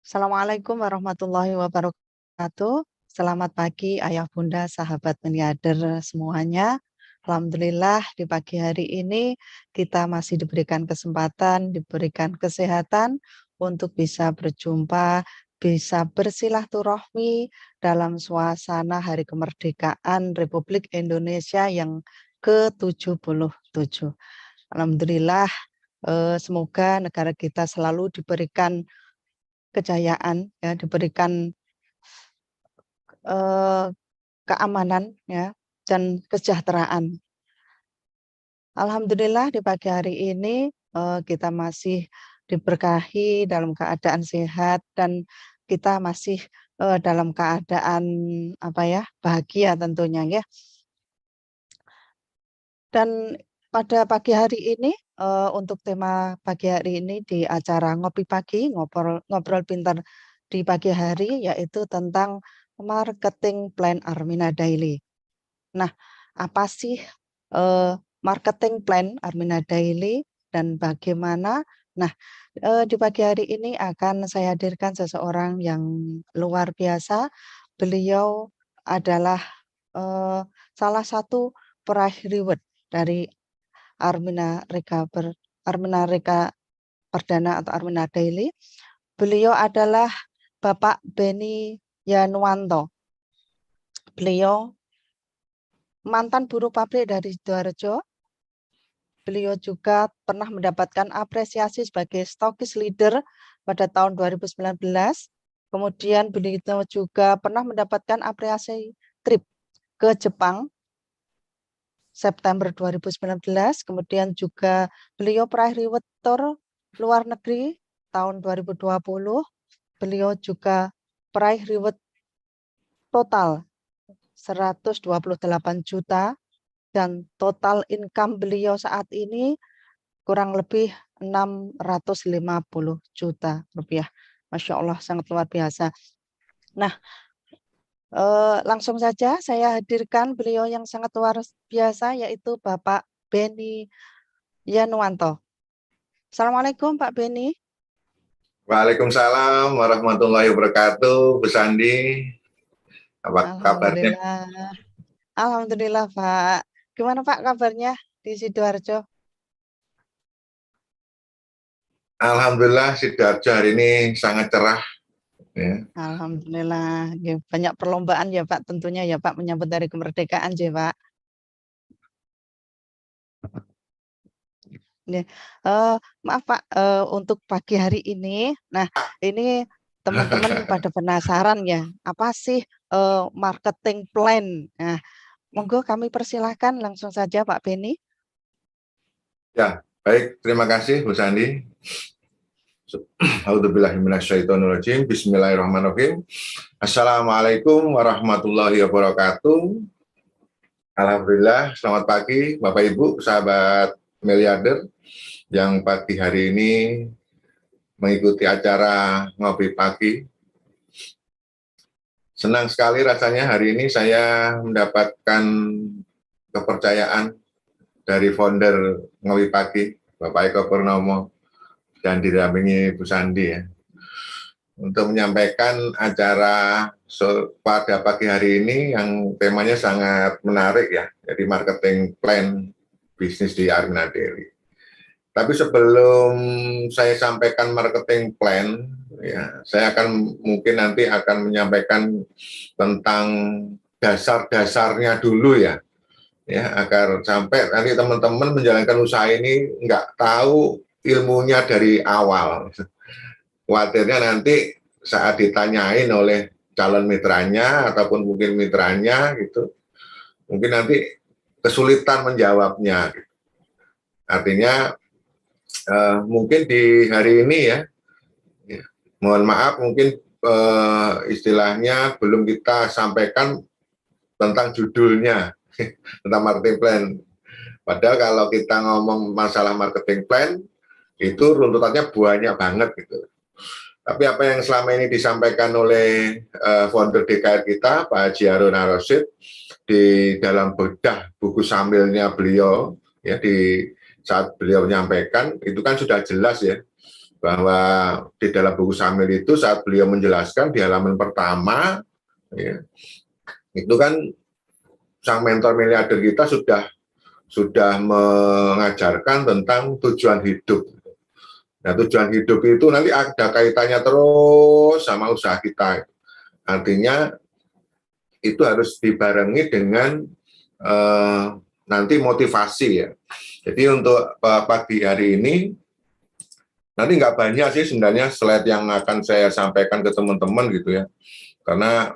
Assalamualaikum warahmatullahi wabarakatuh. Selamat pagi ayah bunda sahabat Miniader semuanya. Alhamdulillah di pagi hari ini kita masih diberikan kesempatan, diberikan kesehatan untuk bisa berjumpa, bisa bersilaturahmi dalam suasana Hari Kemerdekaan Republik Indonesia yang ke-77. Alhamdulillah, semoga negara kita selalu diberikan kejayaan, ya, diberikan eh, keamanan, ya, dan kesejahteraan. Alhamdulillah di pagi hari ini kita masih diberkahi dalam keadaan sehat dan kita masih dalam keadaan apa ya, bahagia tentunya ya. Dan pada pagi hari ini untuk tema pagi hari ini di acara Ngopi Pagi, ngobrol pintar di pagi hari yaitu tentang marketing plan Armina Daily. Nah, apa sih marketing plan Armina Daily dan bagaimana? Nah, di pagi hari ini akan saya hadirkan seseorang yang luar biasa. Beliau adalah salah satu peraih reward dari Armina Reka Perdana atau Armina Daily. Beliau adalah Bapak Beni Yanwanto. Beliau mantan buruh pabrik dari Sidoarjo. Beliau juga pernah mendapatkan apresiasi sebagai stokis leader pada tahun 2019. Kemudian beliau juga pernah mendapatkan apresiasi trip ke Jepang September 2019, kemudian juga beliau peraih reward tour luar negeri tahun 2020. Beliau juga peraih reward total 128 juta dan total income beliau saat ini kurang lebih 650 juta rupiah. Masya Allah, sangat luar biasa. Nah, langsung saja saya hadirkan beliau yang sangat luar biasa yaitu Bapak Beni Yanwanto. Assalamualaikum Pak Beni. Waalaikumsalam warahmatullahi wabarakatuh, Bu Sandi. Apa kabarnya? Alhamdulillah. Alhamdulillah Pak. Gimana Pak kabarnya di Sidoarjo? Alhamdulillah Sidoarjo hari ini sangat cerah. Ya. Alhamdulillah. Ya, banyak perlombaan ya Pak tentunya ya Pak menyambut Hari Kemerdekaan ya Pak. Ya. Maaf Pak, untuk pagi hari ini, nah ini teman-teman pada penasaran ya, apa sih marketing plan? Nah, monggo kami persilahkan langsung saja Pak Beni. Ya, baik, terima kasih Bu Sandi. A'udzubillahiminasyaitonirrajim. Bismillahirrahmanirrahim. Assalamualaikum warahmatullahi wabarakatuh. Alhamdulillah, selamat pagi Bapak Ibu, sahabat miliarder yang pagi hari ini mengikuti acara Ngopi Pagi. Senang sekali rasanya hari ini saya mendapatkan kepercayaan dari founder Ngopi Pagi, Bapak Eko Purnomo, dan didampingi Bu Sandi ya, untuk menyampaikan acara pada pagi hari ini yang temanya sangat menarik ya, jadi marketing plan bisnis di Armina Daily. Tapi sebelum saya sampaikan marketing plan, ya, saya akan mungkin nanti akan menyampaikan tentang dasar-dasarnya dulu ya, agar sampai nanti teman-teman menjalankan usaha ini nggak tahu ilmunya dari awal. Khawatirnya nanti saat ditanyain oleh calon mitranya ataupun mungkin mitranya gitu, mungkin nanti kesulitan menjawabnya. Artinya mungkin di hari ini ya, mohon maaf mungkin istilahnya belum kita sampaikan tentang judulnya tentang marketing plan. Padahal kalau kita ngomong masalah marketing plan itu runtutannya banyak banget gitu. Tapi apa yang selama ini disampaikan oleh founder DKR kita, Pak Haji Harun Ar-Rasyid, di dalam bedah buku sambilnya beliau, ya, di saat beliau menyampaikan, itu kan sudah jelas ya, bahwa di dalam buku Samil itu saat beliau menjelaskan di halaman pertama, ya, itu kan sang mentor miliarder kita sudah mengajarkan tentang tujuan hidup. Nah, tujuan hidup itu nanti ada kaitannya terus sama usaha kita. Artinya itu harus dibarengi dengan nanti motivasi ya. Jadi untuk pagi hari ini nanti nggak banyak sih sebenarnya slide yang akan saya sampaikan ke teman-teman gitu ya. Karena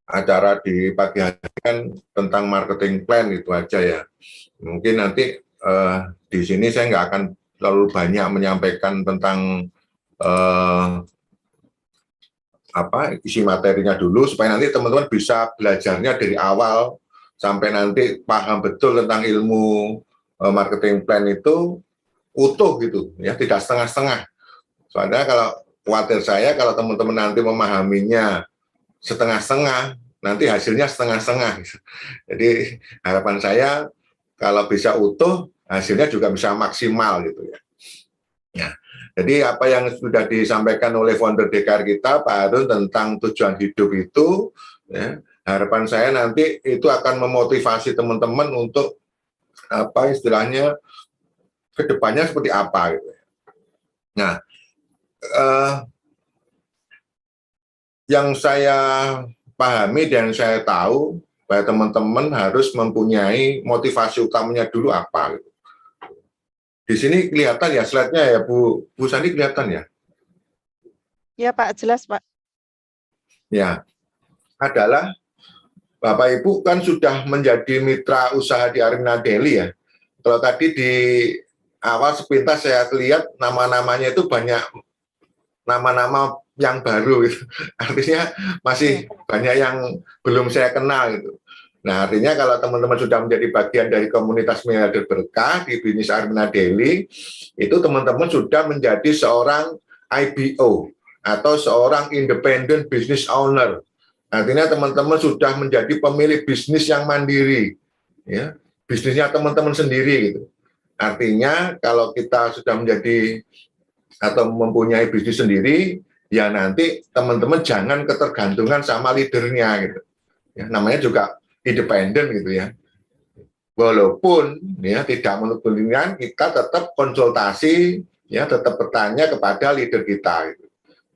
acara di pagi hari kan tentang marketing plan itu aja ya. Mungkin nanti di sini saya nggak akan terlalu banyak menyampaikan tentang isi materinya dulu supaya nanti teman-teman bisa belajarnya dari awal sampai nanti paham betul tentang ilmu marketing plan itu utuh gitu ya, tidak setengah-setengah. Soalnya kalau khawatir saya kalau teman-teman nanti memahaminya setengah-setengah, nanti hasilnya setengah-setengah. Jadi harapan saya kalau bisa utuh, hasilnya juga bisa maksimal gitu ya. Ya. Jadi apa yang sudah disampaikan oleh founder DKR kita, Pak Harun, tentang tujuan hidup itu, ya, harapan saya nanti itu akan memotivasi teman-teman untuk apa istilahnya kedepannya seperti apa gitu. Nah, yang saya pahami dan saya tahu bahwa teman-teman harus mempunyai motivasi utamanya dulu apa. Gitu. Di sini kelihatan ya slide-nya ya Bu Sandi, kelihatan ya? Ya Pak, jelas Pak. Ya, adalah Bapak Ibu kan sudah menjadi mitra usaha di Armina Daily ya. Kalau tadi di awal sepintas saya lihat nama-namanya itu banyak nama-nama yang baru gitu. Artinya masih banyak yang belum saya kenal gitu. Nah, artinya kalau teman-teman sudah menjadi bagian dari komunitas miliarder berkah di bisnis Armina Daily, itu teman-teman sudah menjadi seorang IBO atau seorang independent business owner. Artinya teman-teman sudah menjadi pemilik bisnis yang mandiri, ya, bisnisnya teman-teman sendiri gitu. Artinya kalau kita sudah menjadi atau mempunyai bisnis sendiri, ya nanti teman-teman jangan ketergantungan sama leadernya gitu. Ya, namanya juga independen gitu ya. Walaupun ya tidak menutup kemungkinan kita tetap konsultasi, ya tetap bertanya kepada leader kita gitu.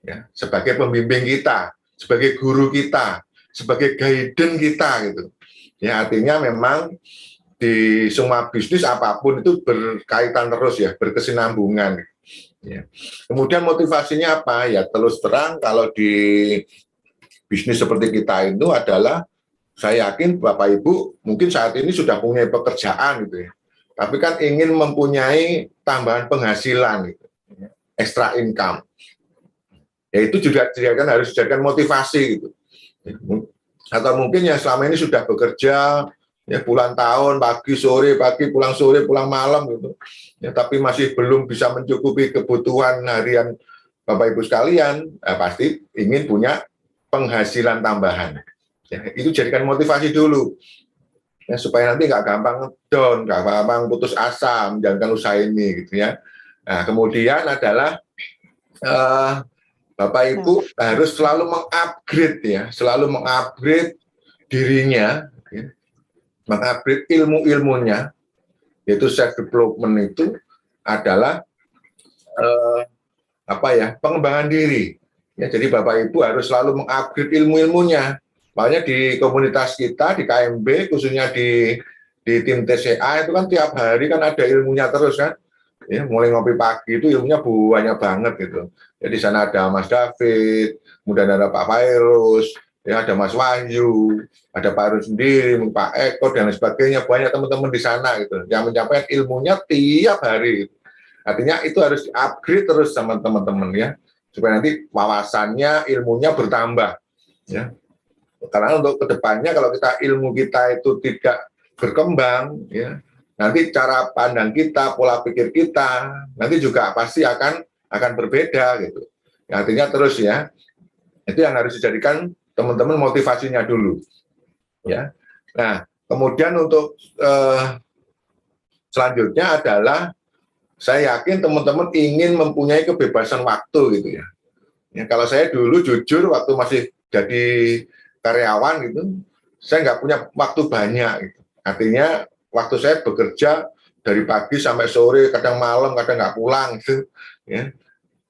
Ya, sebagai pembimbing kita, sebagai guru kita, sebagai guidance kita gitu. Ya, artinya memang di semua bisnis apapun itu berkaitan terus ya, berkesinambungan. Ya. Kemudian motivasinya apa? Ya terus terang kalau di bisnis seperti kita itu adalah saya yakin Bapak Ibu mungkin saat ini sudah punya pekerjaan gitu ya. Tapi kan ingin mempunyai tambahan penghasilan gitu, extra income. Ya itu juga harus dijadikan motivasi gitu. Atau mungkin yang selama ini sudah bekerja ya puluhan tahun, pagi sore pulang malam gitu ya, tapi masih belum bisa mencukupi kebutuhan harian Bapak Ibu sekalian, pasti ingin punya penghasilan tambahan ya, itu jadikan motivasi dulu ya, supaya nanti nggak gampang down, nggak gampang putus asa menjalankan usaha ini gitu ya. Nah kemudian adalah Bapak Ibu harus selalu mengupgrade ya, selalu mengupgrade dirinya, ya, mengupgrade ilmu-ilmunya, yaitu self development itu adalah pengembangan diri. Ya, jadi Bapak Ibu harus selalu mengupgrade ilmu-ilmunya. Makanya di komunitas kita di KMB khususnya di tim TCA itu kan tiap hari kan ada ilmunya terus kan. Ya, mulai ngopi pagi itu ilmunya banyak banget gitu. Jadi di sana ada Mas David, kemudian ada Pak Virus, ya ada Mas Wahyu, ada Pak Harun sendiri, Pak Eko dan lain sebagainya, banyak teman-teman di sana gitu yang menyampaikan ilmunya tiap hari. Gitu. Artinya itu harus upgrade terus sama teman-teman ya, supaya nanti wawasannya, ilmunya bertambah. Ya. Karena untuk kedepannya kalau ilmu kita itu tidak berkembang, ya nanti cara pandang kita, pola pikir kita, nanti juga pasti akan berbeda gitu. Ya, artinya terus ya, itu yang harus dijadikan teman-teman motivasinya dulu. Ya. Nah, kemudian untuk selanjutnya adalah saya yakin teman-teman ingin mempunyai kebebasan waktu gitu ya. Ya, kalau saya dulu jujur waktu masih jadi karyawan gitu, saya nggak punya waktu banyak gitu. Artinya waktu saya bekerja dari pagi sampai sore, kadang malam, kadang nggak pulang gitu. Ya,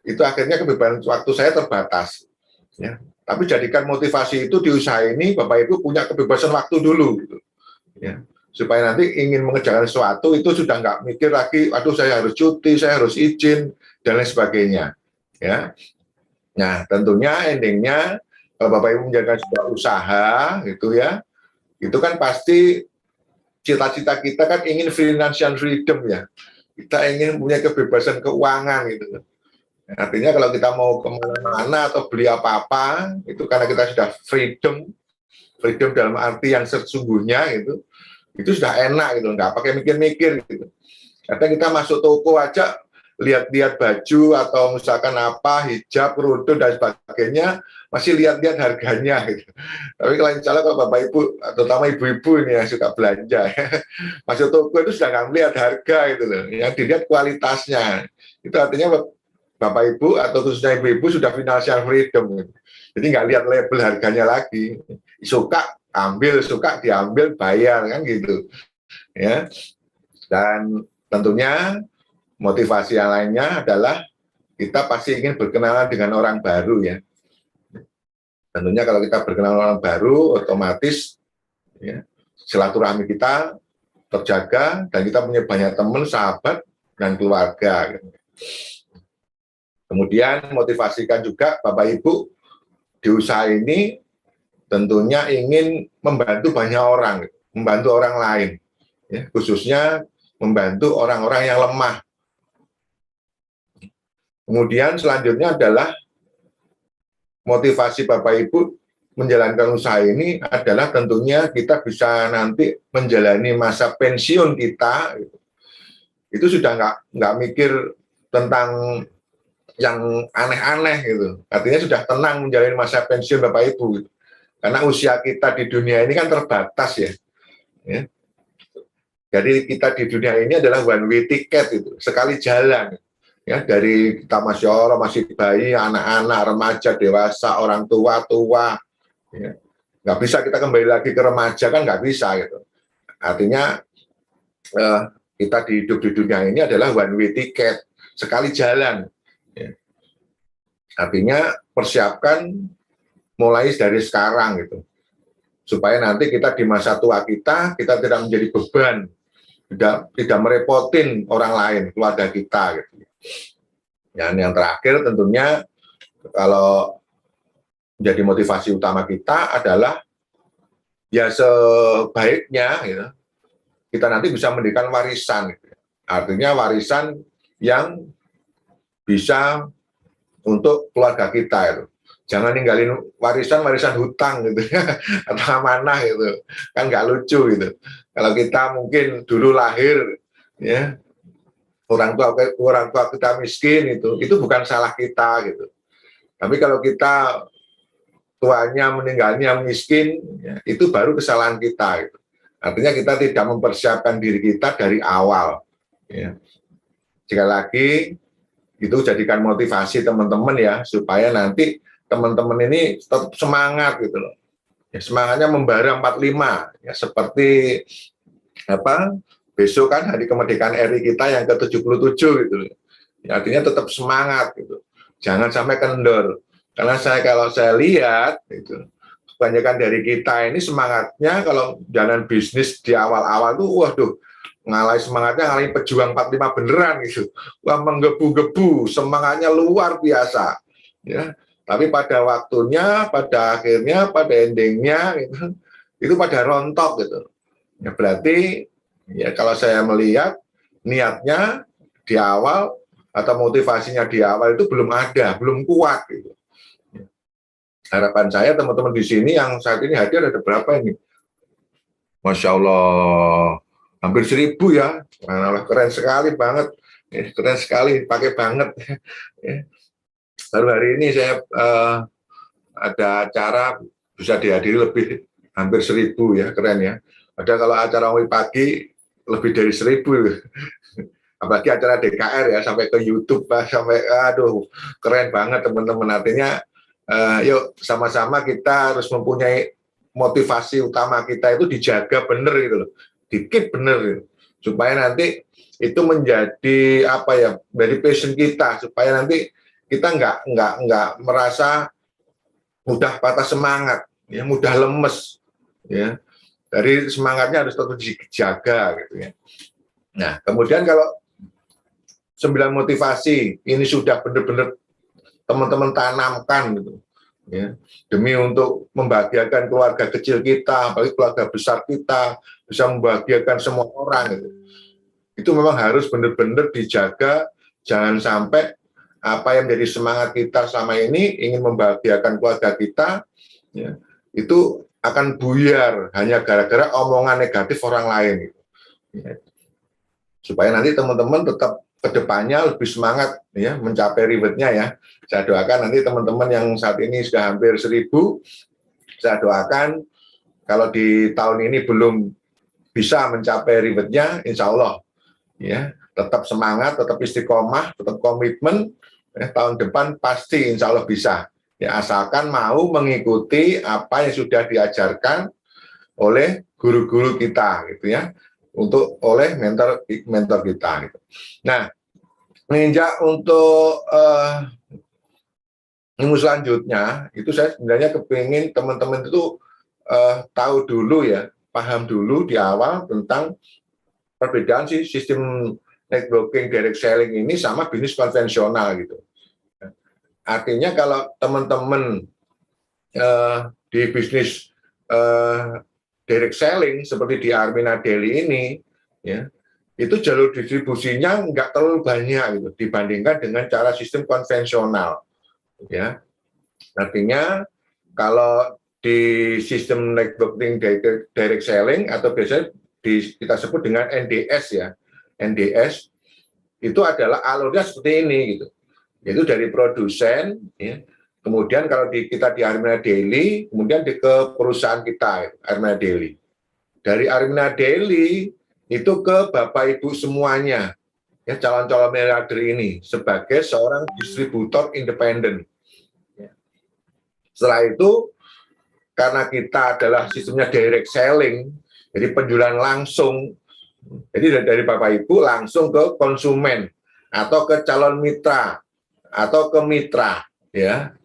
itu akhirnya kebebasan waktu saya terbatas. Ya. Tapi jadikan motivasi itu di usaha ini, Bapak Ibu punya kebebasan waktu dulu. Gitu. Ya. Supaya nanti ingin mengerjakan sesuatu itu sudah nggak mikir lagi, aduh saya harus cuti, saya harus izin, dan lain sebagainya. Ya. Nah, tentunya endingnya kalau Bapak Ibu menjalankan sebuah usaha gitu ya, itu kan pasti cita-cita kita kan ingin financial freedom ya. Kita ingin punya kebebasan keuangan gitu. Artinya kalau kita mau kemana-mana atau beli apa-apa, itu karena kita sudah freedom, freedom dalam arti yang sesungguhnya itu sudah enak gitu, nggak pakai mikir-mikir gitu. Kadang kita masuk toko aja, lihat-lihat baju atau misalkan apa, hijab, kerudung dan sebagainya, masih lihat-lihat harganya gitu. Tapi kalau insya Allah kalau Bapak Ibu, terutama ibu-ibu ini yang suka belanja, masuk toko itu sudah nggak melihat harga gitu loh, yang dilihat kualitasnya. Itu artinya Bapak Ibu atau khususnya ibu-ibu sudah financial freedom gitu. Jadi nggak lihat label harganya lagi, suka ambil, suka diambil, bayar kan gitu ya. Dan tentunya motivasi yang lainnya adalah kita pasti ingin berkenalan dengan orang baru ya. Tentunya kalau kita berkenalan dengan orang baru, otomatis ya, silaturahmi kita terjaga dan kita punya banyak teman, sahabat, dan keluarga. Kemudian motivasikan juga Bapak Ibu di usaha ini tentunya ingin membantu banyak orang, membantu orang lain, ya, khususnya membantu orang-orang yang lemah. Kemudian selanjutnya adalah motivasi Bapak Ibu menjalankan usaha ini adalah tentunya kita bisa nanti menjalani masa pensiun kita, itu sudah nggak mikir tentang yang aneh-aneh gitu. Artinya sudah tenang menjalani masa pensiun Bapak Ibu. Gitu. Karena usia kita di dunia ini kan terbatas ya. Ya. Jadi kita di dunia ini adalah one way ticket itu, sekali jalan. Ya, dari kita masih orang, masih bayi, anak-anak, remaja, dewasa, orang tua, ya. Nggak bisa kita kembali lagi ke remaja kan nggak bisa gitu. Artinya kita hidup di dunia ini adalah one way ticket, sekali jalan. Ya. Artinya persiapkan mulai dari sekarang gitu, supaya nanti kita di masa tua kita tidak menjadi beban, tidak merepotin orang lain, keluarga kita gitu. Dan yang terakhir tentunya kalau menjadi motivasi utama kita adalah ya sebaiknya gitu, kita nanti bisa mendirikan warisan gitu. Artinya warisan yang bisa untuk keluarga kita itu. Jangan ninggalin warisan hutang gitu ya, atau amanah gitu, kan nggak lucu gitu. Kalau kita mungkin dulu lahir ya orang tua kita miskin itu bukan salah kita gitu. Tapi kalau kita tuanya meninggalnya miskin, ya, itu baru kesalahan kita. Gitu. Artinya kita tidak mempersiapkan diri kita dari awal. Ya. Sekali lagi itu jadikan motivasi teman-teman ya supaya nanti teman-teman ini tetap semangat gitu loh. Ya, semangatnya membara 45 ya seperti apa? Besok kan hari kemerdekaan RI kita yang ke-77 gitu loh. Ya, artinya tetap semangat gitu. Jangan sampai kendor. Karena kalau saya lihat itu kebanyakan dari kita ini semangatnya kalau jalan bisnis di awal-awal tuh waduh ngalahin semangatnya, ngalahin pejuang 45 beneran gitu. Wah menggebu-gebu, semangatnya luar biasa. Ya. Tapi pada waktunya, pada akhirnya, pada endingnya itu pada rontok gitu. Ya berarti ya kalau saya melihat niatnya di awal atau motivasinya di awal itu belum ada, belum kuat gitu. Harapan saya teman-teman di sini yang saat ini hadir ada berapa ini? Masya Allah, hampir 1.000 ya. Nah, keren sekali banget. Keren sekali, pakai banget. Baru hari ini saya ada acara bisa dihadiri lebih hampir 1.000 ya, keren ya. Ada kalau acara pagi lebih dari 1.000. apalagi acara DKR ya, sampai ke YouTube, sampai aduh keren banget teman-teman. Artinya yuk sama-sama kita harus mempunyai motivasi utama kita itu dijaga bener gitu loh, dikit bener gitu. Supaya nanti itu menjadi apa ya, dari passion kita, supaya nanti kita nggak merasa mudah patah semangat, ya, mudah lemes, ya. Dari semangatnya harus tetap dijaga gitu ya. Nah, kemudian kalau 9 motivasi ini sudah benar-benar teman-teman tanamkan gitu, ya, demi untuk membahagiakan keluarga kecil kita, apalagi keluarga besar kita, bisa membahagiakan semua orang gitu. Itu memang harus benar-benar dijaga, jangan sampai apa yang menjadi semangat kita selama ini ingin membahagiakan keluarga kita, ya, itu akan buyar hanya gara-gara omongan negatif orang lain gitu. Ya. Supaya nanti teman-teman tetap kedepannya lebih semangat ya mencapai rewardnya ya. Saya doakan nanti teman-teman yang saat ini sudah hampir 1000, saya doakan kalau di tahun ini belum bisa mencapai rewardnya, insya Allah ya tetap semangat, tetap istiqomah, tetap komitmen, ya, tahun depan pasti insya Allah bisa ya, asalkan mau mengikuti apa yang sudah diajarkan oleh guru-guru kita gitu ya, oleh mentor kita gitu. Nah, menginjak untuk ilmu selanjutnya itu saya sebenarnya kepingin teman-teman itu tahu dulu ya, paham dulu di awal tentang perbedaan sih sistem networking direct selling ini sama bisnis konvensional gitu. Artinya kalau teman-teman di bisnis direct selling seperti di Armina Daily ini, ya, itu jalur distribusinya nggak terlalu banyak gitu dibandingkan dengan cara sistem konvensional. Ya, artinya kalau di sistem networking direct selling atau biasanya kita sebut dengan NDS ya, NDS itu adalah alurnya seperti ini gitu, yaitu dari produsen, ya. Kemudian kalau kita di Armina Daily, kemudian ke perusahaan kita Armina Daily. Dari Armina Daily itu ke Bapak Ibu semuanya, ya, calon-calon miliarder ini sebagai seorang distributor independen. Setelah itu, karena kita adalah sistemnya direct selling, jadi penjualan langsung, jadi dari Bapak Ibu langsung ke konsumen atau ke calon mitra atau ke mitra, ya.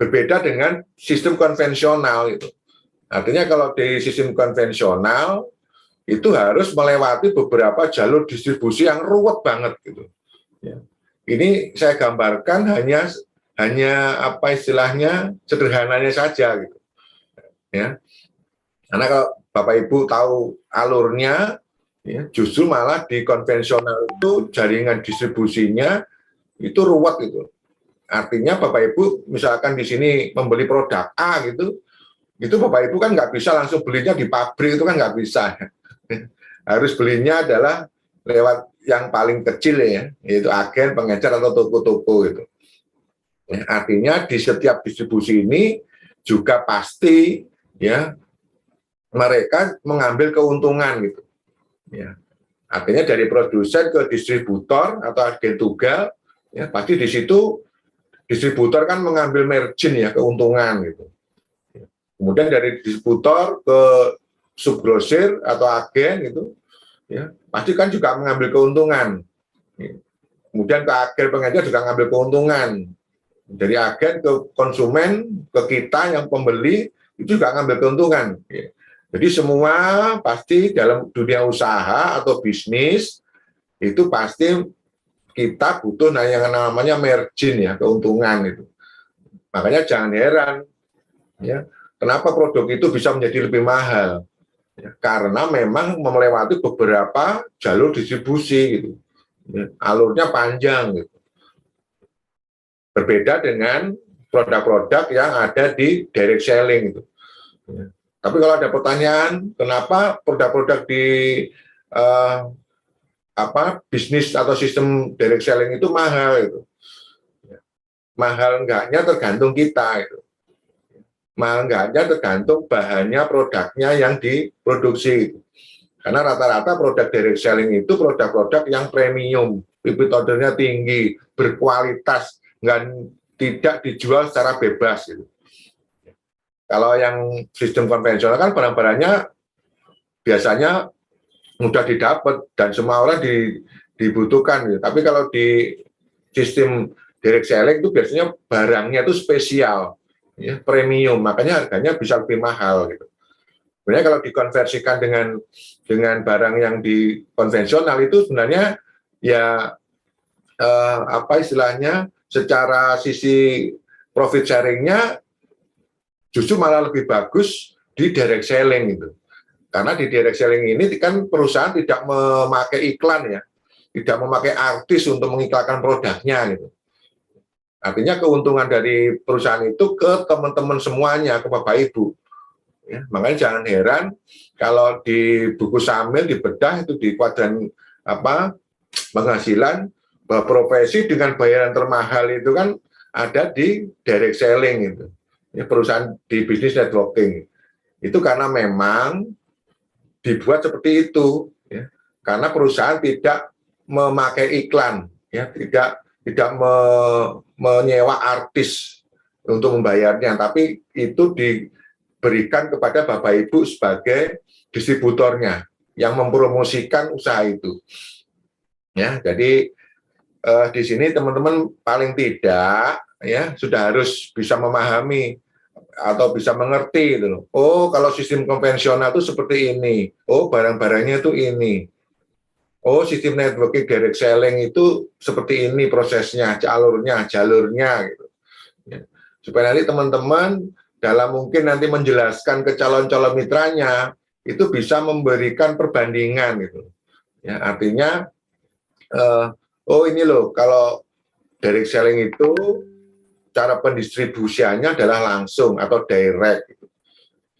Berbeda dengan sistem konvensional itu. Artinya kalau di sistem konvensional itu harus melewati beberapa jalur distribusi yang ruwet banget gitu. Ya. Ini saya gambarkan hanya apa istilahnya sederhananya saja gitu. Ya. Karena kalau Bapak Ibu tahu alurnya, ya, justru malah di konvensional itu jaringan distribusinya itu ruwet gitu. Artinya Bapak Ibu misalkan di sini membeli produk A gitu, itu Bapak Ibu kan nggak bisa langsung belinya di pabrik, itu kan nggak bisa. Harus belinya adalah lewat yang paling kecil ya, yaitu agen, pengecer atau toko-toko gitu. Ya, artinya di setiap distribusi ini juga pasti ya mereka mengambil keuntungan gitu. Ya. Artinya dari produsen ke distributor atau agen tunggal, ya pasti di situ distributor kan mengambil margin ya, keuntungan gitu. Kemudian dari distributor ke subgrosir atau agen gitu, ya pasti kan juga mengambil keuntungan. Kemudian ke agen pengecer juga mengambil keuntungan. Dari agen ke konsumen, ke kita yang pembeli itu juga mengambil keuntungan. Jadi semua pasti dalam dunia usaha atau bisnis itu pasti kita butuh yang namanya margin ya, keuntungan itu. Makanya jangan heran ya, kenapa produk itu bisa menjadi lebih mahal. Ya, karena memang melewati beberapa jalur distribusi gitu. Ya, alurnya panjang gitu. Berbeda dengan produk-produk yang ada di direct selling gitu. Ya. Tapi kalau ada pertanyaan, kenapa produk-produk di bisnis atau sistem direct selling itu mahal itu? Ya. Mahal enggaknya tergantung kita itu. Mahal enggaknya tergantung bahannya, produknya yang diproduksi. Itu. Karena rata-rata produk direct selling itu produk-produk yang premium, repeat ordernya tinggi, berkualitas, tidak dijual secara bebas gitu. Kalau yang sistem konvensional kan barang-barangnya biasanya mudah didapat dan semua orang dibutuhkan gitu. Tapi kalau di sistem direct selling itu biasanya barangnya itu spesial, ya, premium, makanya harganya bisa lebih mahal gitu. Sebenarnya kalau dikonversikan dengan barang yang di konvensional itu sebenarnya ya apa istilahnya, secara sisi profit sharingnya justru malah lebih bagus di direct selling gitu. Karena di direct selling ini kan perusahaan tidak memakai iklan ya, tidak memakai artis untuk mengiklankan produknya gitu. Artinya keuntungan dari perusahaan itu ke teman-teman semuanya, ke Bapak Ibu. Ya, makanya jangan heran kalau di buku Samil dibedah itu di kuadran apa penghasilan bahwa profesi dengan bayaran termahal itu kan ada di direct selling itu. Ya, perusahaan di bisnis networking. Itu karena memang dibuat seperti itu ya. Karena perusahaan tidak memakai iklan ya, tidak menyewa artis untuk membayarnya, tapi itu diberikan kepada Bapak Ibu sebagai distributornya yang mempromosikan usaha itu ya. Jadi di sini teman-teman paling tidak ya sudah harus bisa memahami atau bisa mengerti gitu loh. Oh, kalau sistem konvensional itu seperti ini. Oh, barang-barangnya itu ini. Oh, sistem networking direct selling itu seperti ini prosesnya, jalurnya gitu. Ya. Supaya nanti teman-teman dalam mungkin nanti menjelaskan ke calon-calon mitranya itu bisa memberikan perbandingan gitu. Ya, artinya oh ini loh kalau direct selling itu cara pendistribusiannya adalah langsung atau direct gitu.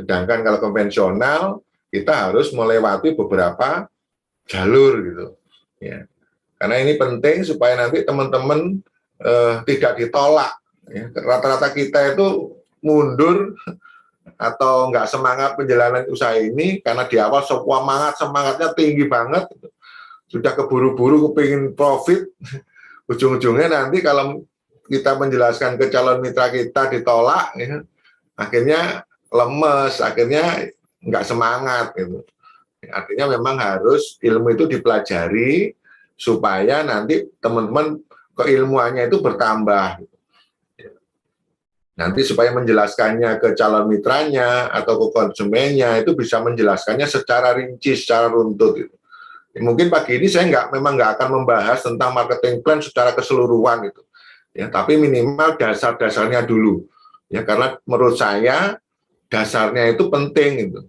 Sedangkan kalau konvensional kita harus melewati beberapa jalur gitu ya. Karena ini penting supaya nanti teman-teman tidak ditolak ya. Rata-rata kita itu mundur atau nggak semangat menjalani usaha ini karena di awal semangatnya tinggi banget gitu. Sudah keburu-buru kepingin profit, ujung-ujungnya nanti kalau kita menjelaskan ke calon mitra kita ditolak ya, akhirnya lemes, akhirnya nggak semangat gitu. Artinya memang harus ilmu itu dipelajari supaya nanti teman-teman keilmuannya itu bertambah. Nanti supaya menjelaskannya ke calon mitranya atau ke konsumennya itu bisa menjelaskannya secara rinci, secara runtut. Gitu. Mungkin pagi ini saya memang nggak akan membahas tentang marketing plan secara keseluruhan itu. Ya, tapi minimal dasar-dasarnya dulu. Ya, karena menurut saya dasarnya itu penting itu.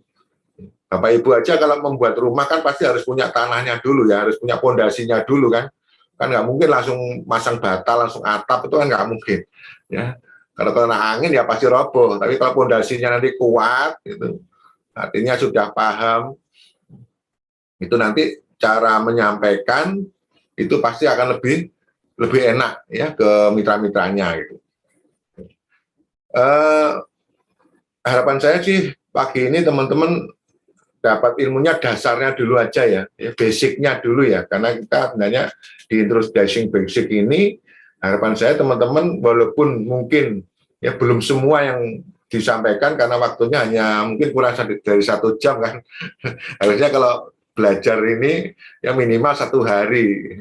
Bapak Ibu aja kalau membuat rumah kan pasti harus punya tanahnya dulu ya, harus punya pondasinya dulu kan. Kan nggak mungkin langsung masang bata, langsung atap, itu kan nggak mungkin. Ya, kalau kena angin ya pasti roboh. Tapi kalau pondasinya nanti kuat, gitu, artinya sudah paham, itu nanti cara menyampaikan itu pasti akan lebih enak ya ke mitra-mitranya gitu. Harapan saya sih pagi ini teman-teman dapat ilmunya dasarnya dulu aja ya, basicnya dulu ya, karena kita sebenarnya di introducing basic ini harapan saya teman-teman walaupun mungkin ya belum semua yang disampaikan karena waktunya hanya mungkin kurang dari 1 jam kan. Harusnya kalau belajar ini ya minimal 1 hari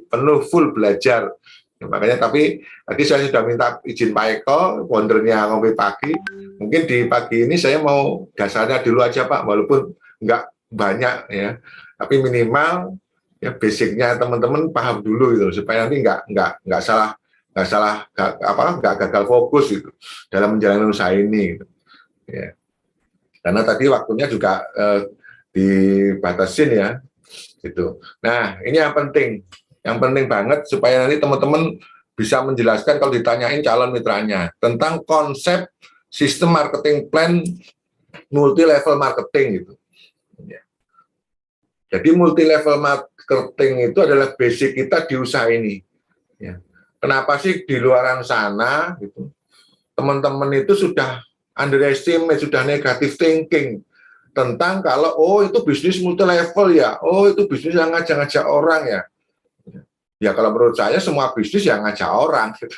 penuh full belajar. Makanya tapi tadi saya sudah minta izin Pak Eko, foundernya Ngopi Pagi. Mungkin di pagi ini saya mau dasarnya dulu aja Pak, walaupun nggak banyak ya, tapi minimal ya basicnya teman-teman paham dulu gitu, supaya nanti nggak gagal fokus gitu dalam menjalani usaha ini. Gitu. Ya. Karena tadi waktunya juga dibatasin ya, gitu. Nah ini yang penting banget supaya nanti teman-teman bisa menjelaskan kalau ditanyain calon mitranya tentang konsep sistem marketing plan multi level marketing gitu. Ya. Jadi multi level marketing itu adalah basic kita di usaha ini. Ya. Kenapa sih di luaran sana gitu teman-teman itu sudah underestimate, sudah negative thinking tentang kalau oh itu bisnis multi level ya, oh itu bisnis yang ngajak-ngajak orang ya. Ya kalau menurut saya semua bisnis yang ngajak orang gitu.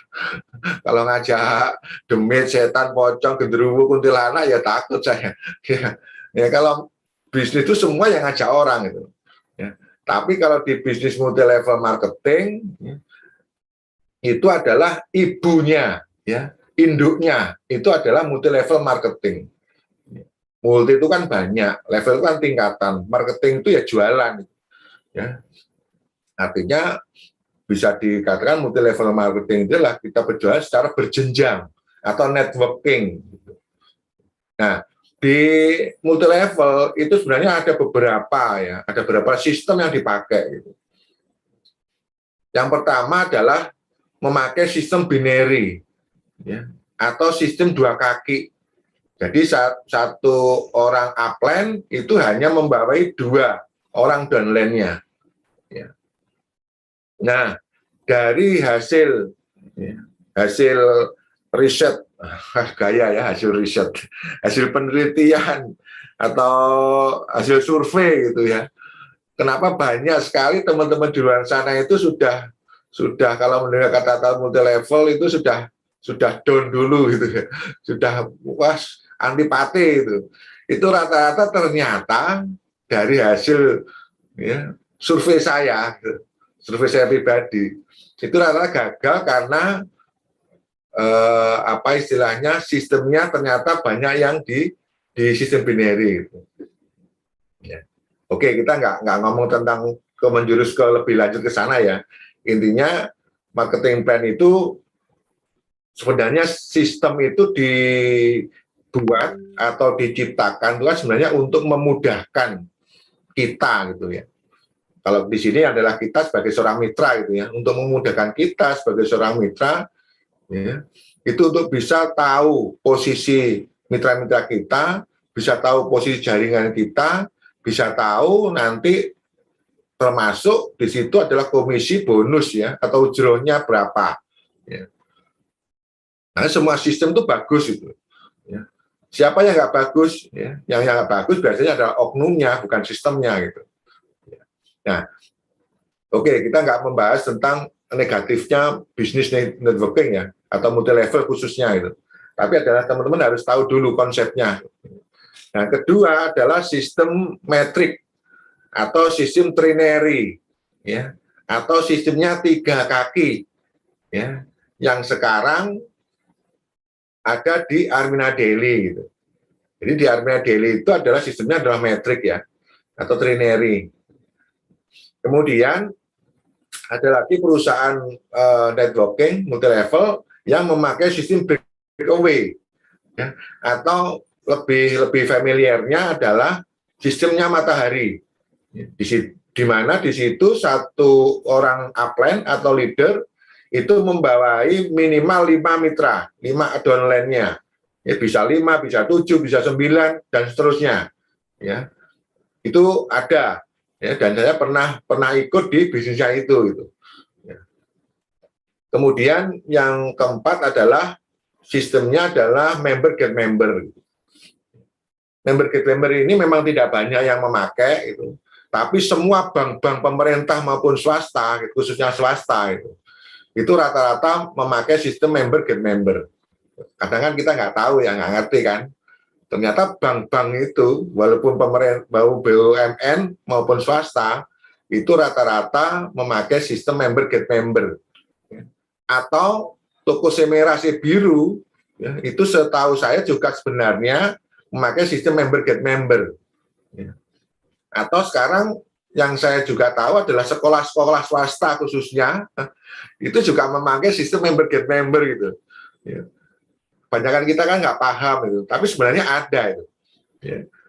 Kalau ngajak demit, setan, pocong, genderuwo, kuntilanak ya takut saya. Ya, ya kalau bisnis itu semua yang ngajak orang gitu. Ya. Tapi kalau di bisnis multi level marketing ya, itu adalah ibunya, ya, induknya itu adalah multi level marketing. Multi itu kan banyak, level itu kan tingkatan, marketing itu ya jualan, ya. Artinya bisa dikatakan multi level marketing itu adalah kita berjualan secara berjenjang atau networking. Nah, di multi level itu sebenarnya ada beberapa ya, ada beberapa sistem yang dipakai. Gitu. Yang pertama adalah memakai sistem binary, ya, atau sistem dua kaki. Jadi satu orang upline itu hanya membawai dua orang downline-nya. Ya. Nah, dari hasil riset, gaya ya hasil riset, hasil penelitian atau hasil survei gitu ya. Kenapa banyak sekali teman-teman di luar sana itu sudah kalau mendengar kata-kata multi level itu sudah down dulu gitu ya, sudah was antipati itu rata-rata ternyata dari hasil ya, survei saya pribadi itu rata-rata gagal karena apa istilahnya sistemnya ternyata banyak yang di sistem binary gitu. Ya. Oke, kita nggak ngomong tentang menjurus ke lebih lanjut ke sana ya. Intinya marketing plan itu sebenarnya sistem itu dibuat atau diciptakan itu kan sebenarnya untuk memudahkan kita gitu ya. Kalau di sini adalah kita sebagai seorang mitra gitu ya, untuk memudahkan kita sebagai seorang mitra ya, itu untuk bisa tahu posisi mitra-mitra kita, bisa tahu posisi jaringan kita, bisa tahu nanti termasuk di situ adalah komisi bonus ya atau ujrohnya berapa. Ya. Nah, semua sistem itu bagus itu. Ya. Siapa yang nggak bagus? Ya? Yang nggak bagus biasanya adalah oknumnya, bukan sistemnya gitu. Ya. Nah, oke, kita nggak membahas tentang negatifnya bisnis networking ya atau multi level khususnya itu. Tapi adalah teman-teman harus tahu dulu konsepnya. Nah, kedua adalah sistem metrik atau sistem trinary, ya, atau sistemnya tiga kaki, ya, yang sekarang ada di Armina Daily gitu. Jadi di Armina Daily itu adalah sistemnya adalah metrik ya, atau trinary. Kemudian ada lagi perusahaan networking multi level yang memakai sistem breakaway, ya, atau lebih familiarnya adalah sistemnya matahari. Di mana di situ satu orang upline atau leader itu membawai minimal 5 mitra, 5 downline-nya. Ya, bisa 5, bisa 7, bisa 9 dan seterusnya. Ya. Itu ada ya, dan saya pernah ikut di bisnisnya itu gitu. Ya. Kemudian yang keempat adalah sistemnya adalah member get member. Member get member ini memang tidak banyak yang memakai itu. Tapi semua bank-bank pemerintah maupun swasta, khususnya swasta itu rata-rata memakai sistem member get member. Kadang kan kita nggak tahu ya, nggak ngerti kan. Ternyata bank-bank itu, walaupun pemerintah, BUMN maupun swasta, itu rata-rata memakai sistem member get member. Atau toko semerasi biru, ya, itu setahu saya juga sebenarnya memakai sistem member get member. Atau sekarang yang saya juga tahu adalah sekolah-sekolah swasta khususnya itu juga memakai sistem member get member gitu. Kebanyakan kita kan nggak paham itu, tapi sebenarnya ada itu.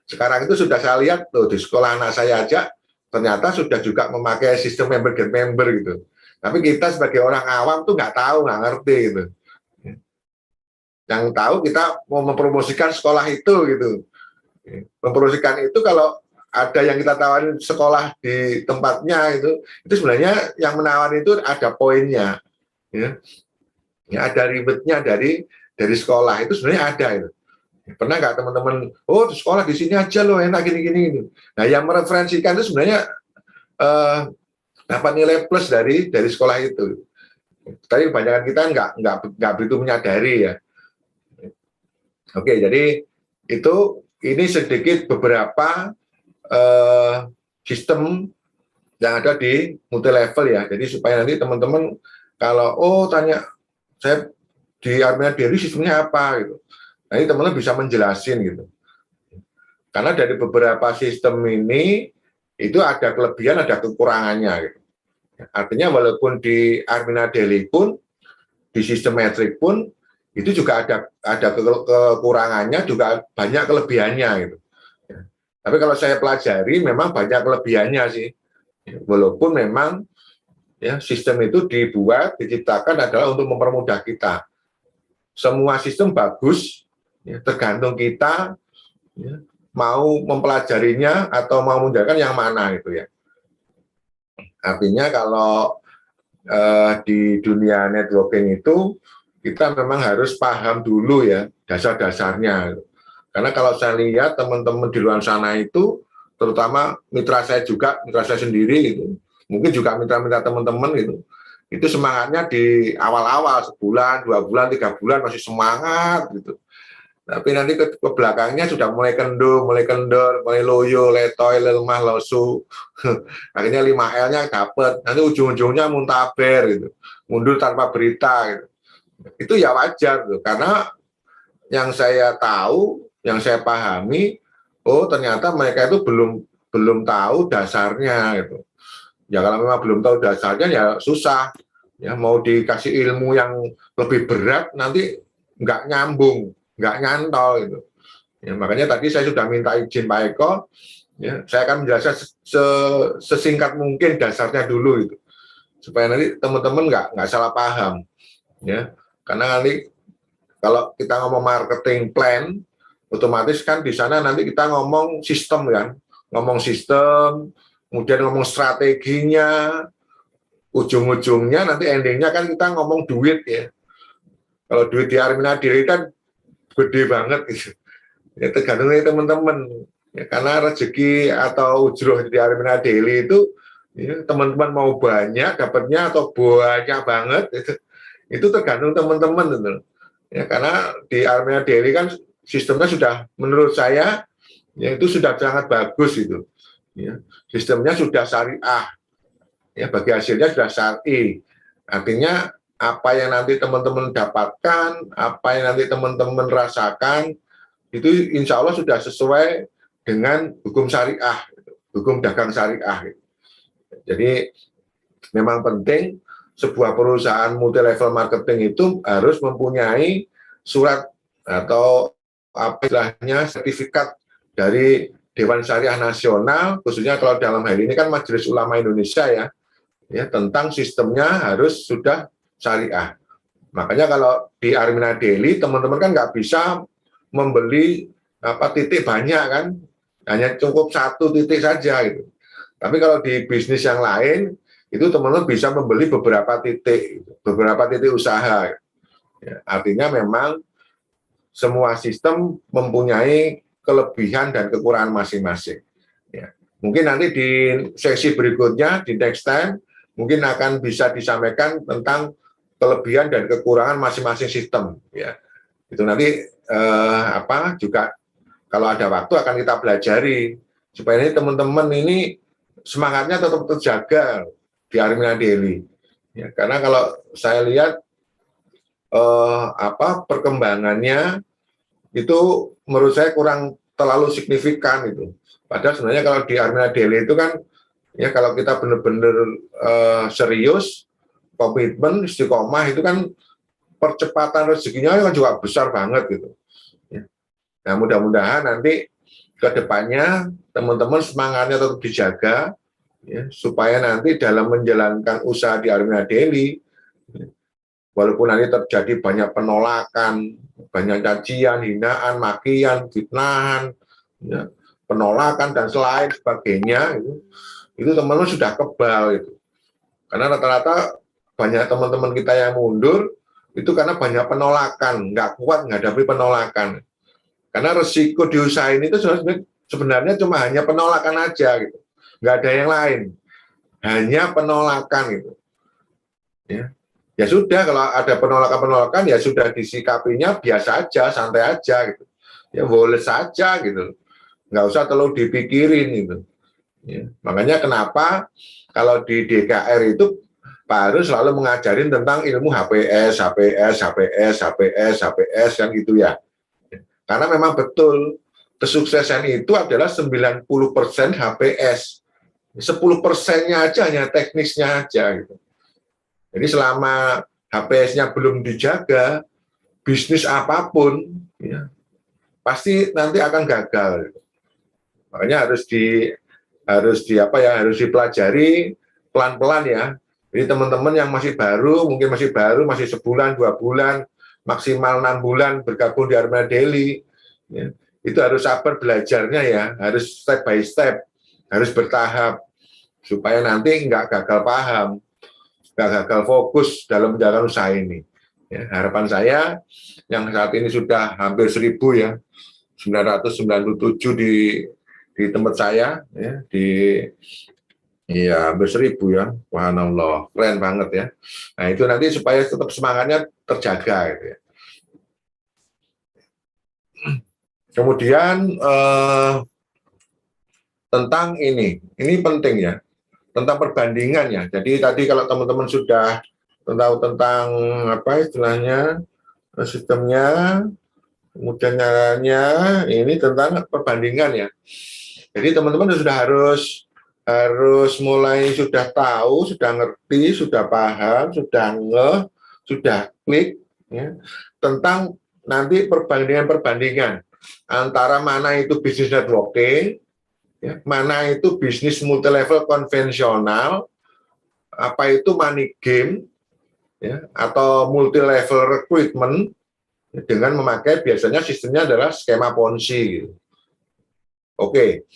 Sekarang itu sudah saya lihat tuh di sekolah anak saya aja ternyata sudah juga memakai sistem member get member gitu. Tapi kita sebagai orang awam tuh nggak tahu, nggak ngerti gitu. Yang tahu kita mau mempromosikan sekolah itu gitu. Mempromosikan itu kalau ada yang kita tawarin sekolah di tempatnya itu sebenarnya yang menawarin itu ada poinnya, ya ada ribetnya dari sekolah itu sebenarnya ada itu. Pernah nggak teman-teman, oh sekolah di sini aja loh, enak gini-gini gitu. Nah, yang mereferensikan itu sebenarnya dapat nilai plus dari sekolah itu. Tapi kebanyakan kita nggak begitu menyadari ya. Oke, jadi ini sedikit beberapa sistem yang ada di multi level ya. Jadi supaya nanti teman-teman kalau tanya saya di Armina Daily sistemnya apa gitu. Nanti teman-teman bisa menjelasin gitu. Karena dari beberapa sistem ini itu ada kelebihan, ada kekurangannya gitu. Artinya walaupun di Armina Daily pun, di sistem metrik pun itu juga ada kekurangannya, juga banyak kelebihannya gitu. Tapi kalau saya pelajari memang banyak kelebihannya sih. Walaupun memang ya sistem itu diciptakan adalah untuk mempermudah kita. Semua sistem bagus, ya, tergantung kita ya, mau mempelajarinya atau mau menjalankan yang mana gitu ya. Artinya kalau di dunia networking itu kita memang harus paham dulu ya dasar-dasarnya. Karena kalau saya lihat teman-teman di luar sana itu, terutama mitra saya juga, mitra saya sendiri gitu, mungkin juga mitra-mitra teman-teman gitu, itu semangatnya di awal-awal sebulan, 2 bulan, 3 bulan masih semangat gitu. Tapi nanti ke belakangnya sudah mulai kendor, mulai loyo, letoy, lemah, losu. Akhirnya 5L-nya dapat, nanti ujung-ujungnya muntaber gitu, mundur tanpa berita gitu. Itu ya wajar gitu, karena yang saya tahu, yang saya pahami, ternyata mereka itu belum tahu dasarnya gitu. Ya kalau memang belum tahu dasarnya ya susah. Ya mau dikasih ilmu yang lebih berat nanti nggak nyambung, nggak nyantol gitu. Ya, makanya tadi saya sudah minta izin Pak Eko, ya, saya akan menjelaskan sesingkat mungkin dasarnya dulu itu, supaya nanti teman-teman nggak salah paham, ya. Karena nanti kalau kita ngomong marketing plan, otomatis kan di sana nanti kita ngomong sistem kan, ngomong sistem, kemudian ngomong strateginya, ujung-ujungnya nanti endingnya kan kita ngomong duit ya. Kalau duit di Armina Daily kan gede banget gitu. Ya tergantung dari teman-teman. Ya, karena rezeki atau ujroh di Armina Daily itu ya, teman-teman mau banyak dapatnya atau banyak banget itu tergantung teman-teman gitu. Ya, karena di Armina Daily kan sistemnya sudah menurut saya ya itu sudah sangat bagus itu. Ya, sistemnya sudah syariah. Ya, bagi hasilnya sudah syar'i. Artinya apa yang nanti teman-teman dapatkan, apa yang nanti teman-teman rasakan, itu insya Allah sudah sesuai dengan hukum syariah, hukum dagang syariah. Jadi memang penting sebuah perusahaan multi level marketing itu harus mempunyai surat atau apa istilahnya sertifikat dari Dewan Syariah Nasional, khususnya kalau dalam hal ini kan Majelis Ulama Indonesia ya tentang sistemnya harus sudah syariah. Makanya kalau di Armina Daily teman-teman kan nggak bisa membeli titik banyak kan, hanya cukup 1 titik saja gitu. Tapi kalau di bisnis yang lain itu teman-teman bisa membeli beberapa titik usaha. Ya, artinya memang semua sistem mempunyai kelebihan dan kekurangan masing-masing. Ya. Mungkin nanti di sesi berikutnya di next time mungkin akan bisa disampaikan tentang kelebihan dan kekurangan masing-masing sistem. Ya, itu nanti juga kalau ada waktu akan kita pelajari supaya ini teman-teman ini semangatnya tetap terjaga di Armina Daily. Ya, karena kalau saya lihat perkembangannya itu menurut saya kurang terlalu signifikan itu. Padahal sebenarnya kalau di Armina Daily itu kan ya kalau kita benar-benar serius, komitmen, istiqomah itu kan percepatan rezekinya kan juga besar banget gitu. Ya. Nah mudah-mudahan nanti ke depannya teman-teman semangatnya tetap dijaga ya, supaya nanti dalam menjalankan usaha di Armina Daily, ya, walaupun nanti terjadi banyak penolakan, banyak cacian, hinaan, makian, fitnahan, ya, penolakan dan selain sebagainya itu teman-teman sudah kebal itu. Karena rata-rata banyak teman-teman kita yang mundur itu karena banyak penolakan, nggak kuat menghadapi penolakan. Karena resiko di usaha ini itu sebenarnya cuma hanya penolakan aja gitu, nggak ada yang lain, hanya penolakan gitu. Ya sudah, kalau ada penolakan ya sudah disikapinya biasa aja, santai aja gitu. Ya boleh saja gitu, nggak usah terlalu dipikirin gitu. Ya. Makanya kenapa kalau di DKR itu Pak Heru selalu mengajarin tentang ilmu HPS, HPS, HPS, HPS, HPS kan gitu ya. Karena memang betul kesuksesan itu adalah 90% HPS. 10%-nya aja hanya teknisnya aja gitu. Jadi selama HPS-nya belum dijaga, bisnis apapun ya, pasti nanti akan gagal. Makanya harus dipelajari pelan-pelan ya. Jadi teman-teman yang masih baru, masih sebulan, 2 bulan, maksimal 6 bulan bergabung di Armada Daily, ya, itu harus sabar belajarnya ya, harus step by step, harus bertahap, supaya nanti nggak gagal paham, nggak gagal fokus dalam menjalankan usaha ini. Ya, harapan saya yang saat ini sudah hampir 1.000 ya, 997 di tempat saya ya, iya hampir 1.000 ya, subhanallah, keren banget ya. Nah itu nanti supaya tetap semangatnya terjaga gitu ya. Kemudian tentang ini penting ya, tentang perbandingan ya. Jadi tadi kalau teman-teman sudah tahu tentang apa istilahnya sistemnya, kemudian caranya, ini tentang perbandingan ya. Jadi teman-teman sudah harus mulai sudah tahu, sudah ngerti, sudah paham, sudah sudah klik ya, tentang nanti perbandingan antara mana itu bisnis networking, ya, mana itu bisnis multi level konvensional, apa itu money game, ya, atau multi level recruitment dengan memakai biasanya sistemnya adalah skema Ponzi. Oke,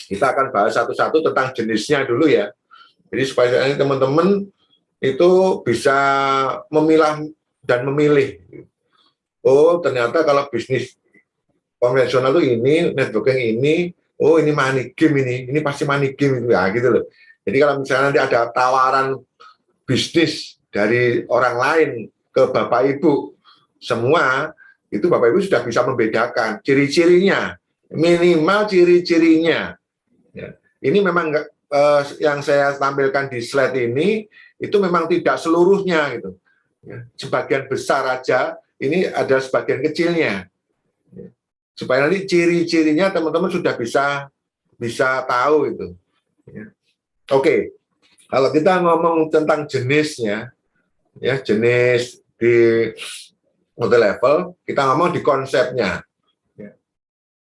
kita akan bahas satu-satu tentang jenisnya dulu ya. Jadi supaya teman-teman itu bisa memilah dan memilih. Oh, ternyata kalau bisnis konvensional itu ini, networking ini, oh ini money game ini pasti money game itu ya gitu loh. Jadi kalau misalnya nanti ada tawaran bisnis dari orang lain ke Bapak Ibu, semua itu Bapak Ibu sudah bisa membedakan ciri-cirinya, minimal ciri-cirinya. Ya. Ini memang yang saya tampilkan di slide ini itu memang tidak seluruhnya gitu. Ya. Sebagian besar aja, ini ada sebagian kecilnya. Ya. Supaya nanti ciri-cirinya teman-teman sudah bisa tahu itu. Ya. Oke, kalau kita ngomong tentang jenisnya, ya jenis di multi level, kita ngomong di konsepnya. Ya.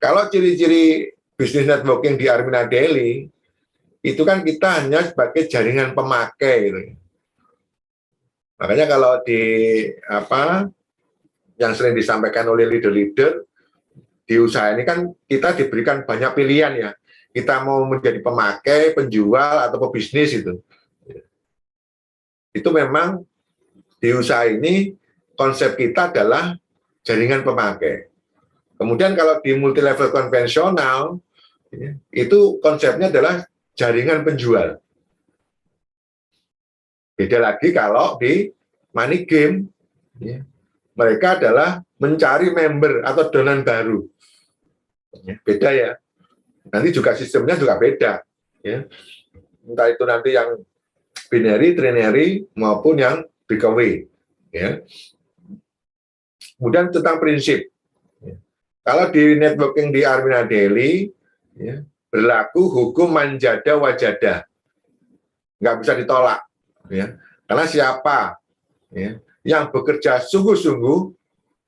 Kalau ciri-ciri bisnis networking di Armina Daily, itu kan kita hanya sebagai jaringan pemakai. Gitu. Makanya kalau di yang sering disampaikan oleh leader-leader di usaha ini kan kita diberikan banyak pilihan ya. Kita mau menjadi pemakai, penjual, atau pebisnis itu. Itu memang di usaha ini konsep kita adalah jaringan pemakai. Kemudian kalau di multi level konvensional, itu konsepnya adalah jaringan penjual. Beda lagi kalau di money game, ya, mereka adalah mencari member atau donan baru. Ya, beda ya. Nanti juga sistemnya juga beda. Ya. Entah itu nanti yang binary, trinary, maupun yang breakaway. Ya. Kemudian tentang prinsip. Ya. Kalau di networking di Armina Daily, ya, berlaku hukum manjada wajada. Nggak bisa ditolak. Ya. Karena siapa ya, yang bekerja sungguh-sungguh,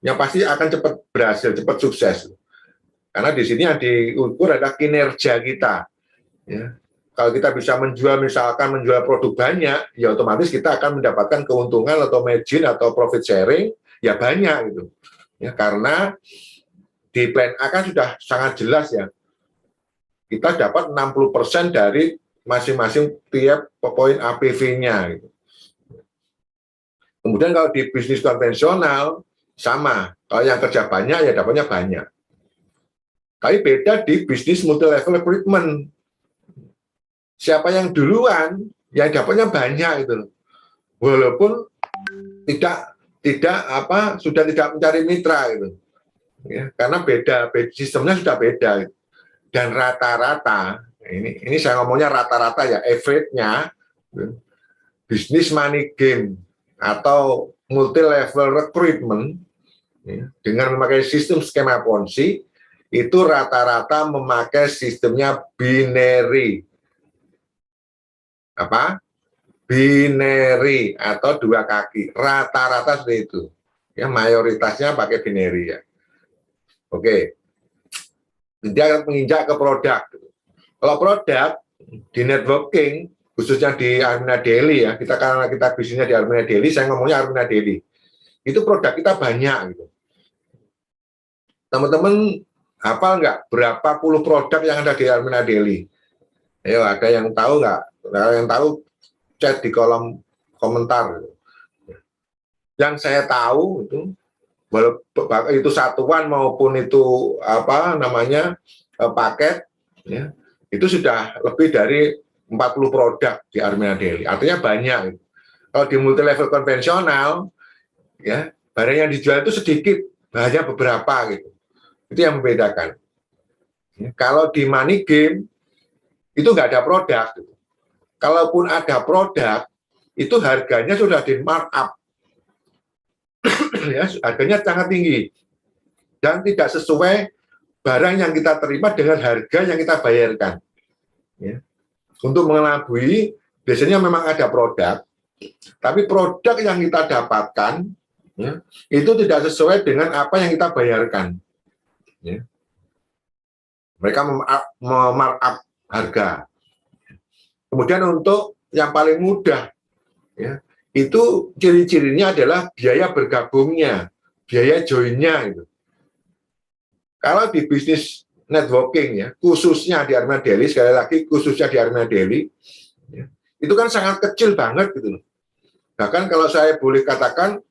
yang pasti akan cepat berhasil, cepat sukses. Karena di sini yang diukur adalah kinerja kita. Ya. Kalau kita bisa misalkan menjual produk banyak, ya otomatis kita akan mendapatkan keuntungan atau margin atau profit sharing, ya banyak gitu. Ya, karena di plan A kan sudah sangat jelas ya. Kita dapat 60% dari masing-masing tiap poin APV-nya. Gitu. Kemudian kalau di bisnis konvensional, sama. Kalau yang kerja banyak, ya dapatnya banyak. Tapi beda di bisnis multi level recruitment. Siapa yang duluan, yang dapatnya banyak itu. Walaupun sudah tidak mencari mitra gitu. Ya, karena beda sistemnya sudah beda. Dan rata-rata, ini saya ngomongnya rata-rata ya, average-nya bisnis money game atau multi level recruitment ya, dengan memakai sistem skema Ponzi itu rata-rata memakai sistemnya binary. Apa? Binary atau dua kaki. Rata-rata seperti itu. Ya, mayoritasnya pakai binary ya. Oke. Dia akan menginjak ke produk. Kalau produk di networking, khususnya di Armina Daily ya, karena kita bisnisnya di Armina Daily, saya ngomongnya Armina Daily. Itu produk kita banyak gitu. Teman-teman hafal nggak berapa puluh produk yang ada di Armina Daily? Ayo, ada yang tahu nggak? Nah, yang tahu chat di kolom komentar. Yang saya tahu itu, walaupun itu satuan maupun itu apa namanya paket, ya, itu sudah lebih dari 40 produk di Armina Daily. Artinya banyak. Kalau di multi level konvensional, ya barang yang dijual itu sedikit, hanya beberapa gitu. Itu yang membedakan. Ya, kalau di money game itu nggak ada produk. Gitu. Kalaupun ada produk, itu harganya sudah di markup. Ya, harganya sangat tinggi dan tidak sesuai barang yang kita terima dengan harga yang kita bayarkan. Ya. Untuk mengelabui, biasanya memang ada produk, tapi produk yang kita dapatkan ya, itu tidak sesuai dengan apa yang kita bayarkan. Ya. Mereka memarkup harga. Kemudian untuk yang paling mudah, ya, itu ciri-cirinya adalah biaya bergabungnya, biaya joinnya. Gitu. Kalau di bisnis networking, ya, khususnya di Armina Daily, sekali lagi khususnya di Armina Daily, ya, itu kan sangat kecil banget gitu loh. Bahkan kalau saya boleh katakan,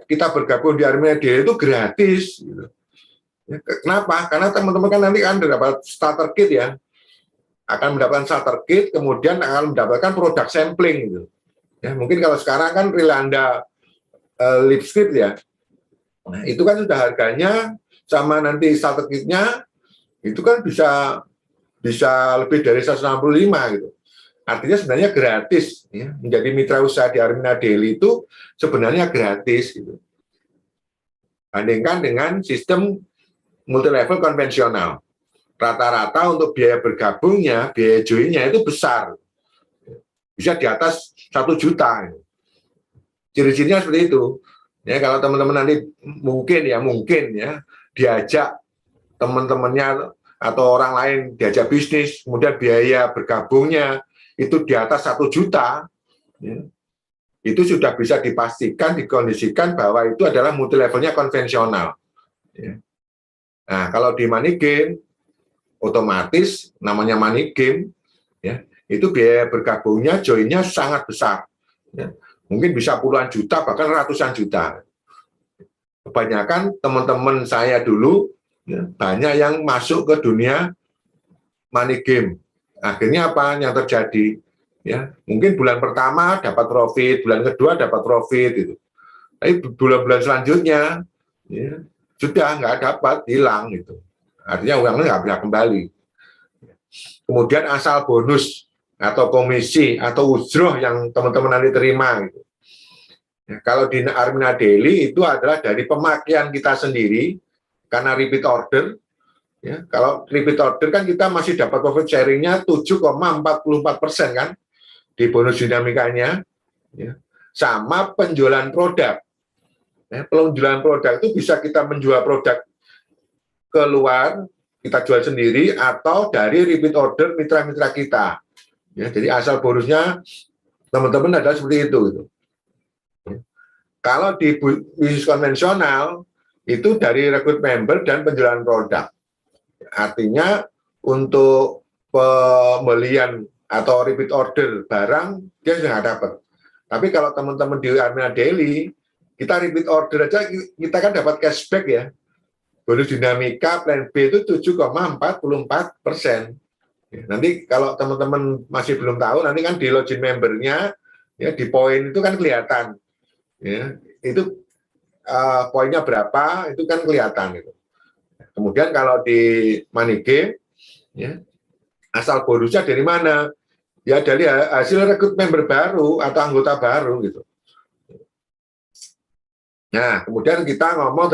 kita bergabung di Armina Daily itu gratis. Gitu. Ya, kenapa? Karena teman-teman kan nanti kan dapat starter kit ya, akan mendapatkan starter kit, kemudian akan mendapatkan produk sampling gitu. Ya, mungkin kalau sekarang kan Rilanda lipstick ya, nah, itu kan sudah harganya sama nanti starter kitnya itu kan bisa lebih dari 165 gitu. Artinya sebenarnya gratis ya. Menjadi mitra usaha di Armina Daily itu sebenarnya gratis gitu. Bandingkan dengan sistem multi level konvensional. Rata-rata untuk biaya bergabungnya, biaya joinnya itu besar. Bisa di atas 1 juta. Ciri-cirinya seperti itu. Ya, kalau teman-teman nanti mungkin ya diajak teman-temannya atau orang lain diajak bisnis, kemudian biaya bergabungnya itu di atas 1 juta, ya, itu sudah bisa dipastikan, dikondisikan bahwa itu adalah multi levelnya konvensional. Ya. Nah, kalau di money game, otomatis namanya money game, ya, itu biaya bergabungnya, joinnya sangat besar. Ya. Mungkin bisa puluhan juta, bahkan ratusan juta. Kebanyakan teman-teman saya dulu, ya, banyak yang masuk ke dunia money game. Akhirnya apa yang terjadi? Ya, mungkin bulan pertama dapat profit, bulan kedua dapat profit, gitu. Tapi bulan-bulan selanjutnya, ya, sudah nggak dapat, hilang gitu. Artinya uangnya nggak bisa kembali. Kemudian asal bonus atau komisi atau ujroh yang teman-teman nanti terima gitu. Ya, kalau di Armina Daily itu adalah dari pemakaian kita sendiri karena repeat order. Ya, kalau repeat order kan kita masih dapat profit sharingnya 7,44% kan di bonus dinamikanya, ya, sama penjualan produk. Ya, penjualan produk itu bisa kita menjual produk keluar, kita jual sendiri atau dari repeat order mitra-mitra kita. Ya, jadi asal bonusnya teman-teman adalah seperti itu. Gitu. Kalau di bisnis konvensional, itu dari rekrut member dan penjualan produk. Artinya untuk pembelian atau repeat order barang, dia sudah nggak dapat. Tapi kalau teman-teman di Armina Daily, kita repeat order aja, kita kan dapat cashback ya. bonus dinamika plan B itu 7,44%. Nanti kalau teman-teman masih belum tahu, nanti kan di login membernya, ya di poin itu kan kelihatan, ya itu poinnya berapa itu kan kelihatan itu. Kemudian kalau di money game, ya asal bonusnya dari mana? Ya dari hasil rekrut member baru atau anggota baru gitu. Nah, kemudian kita ngomong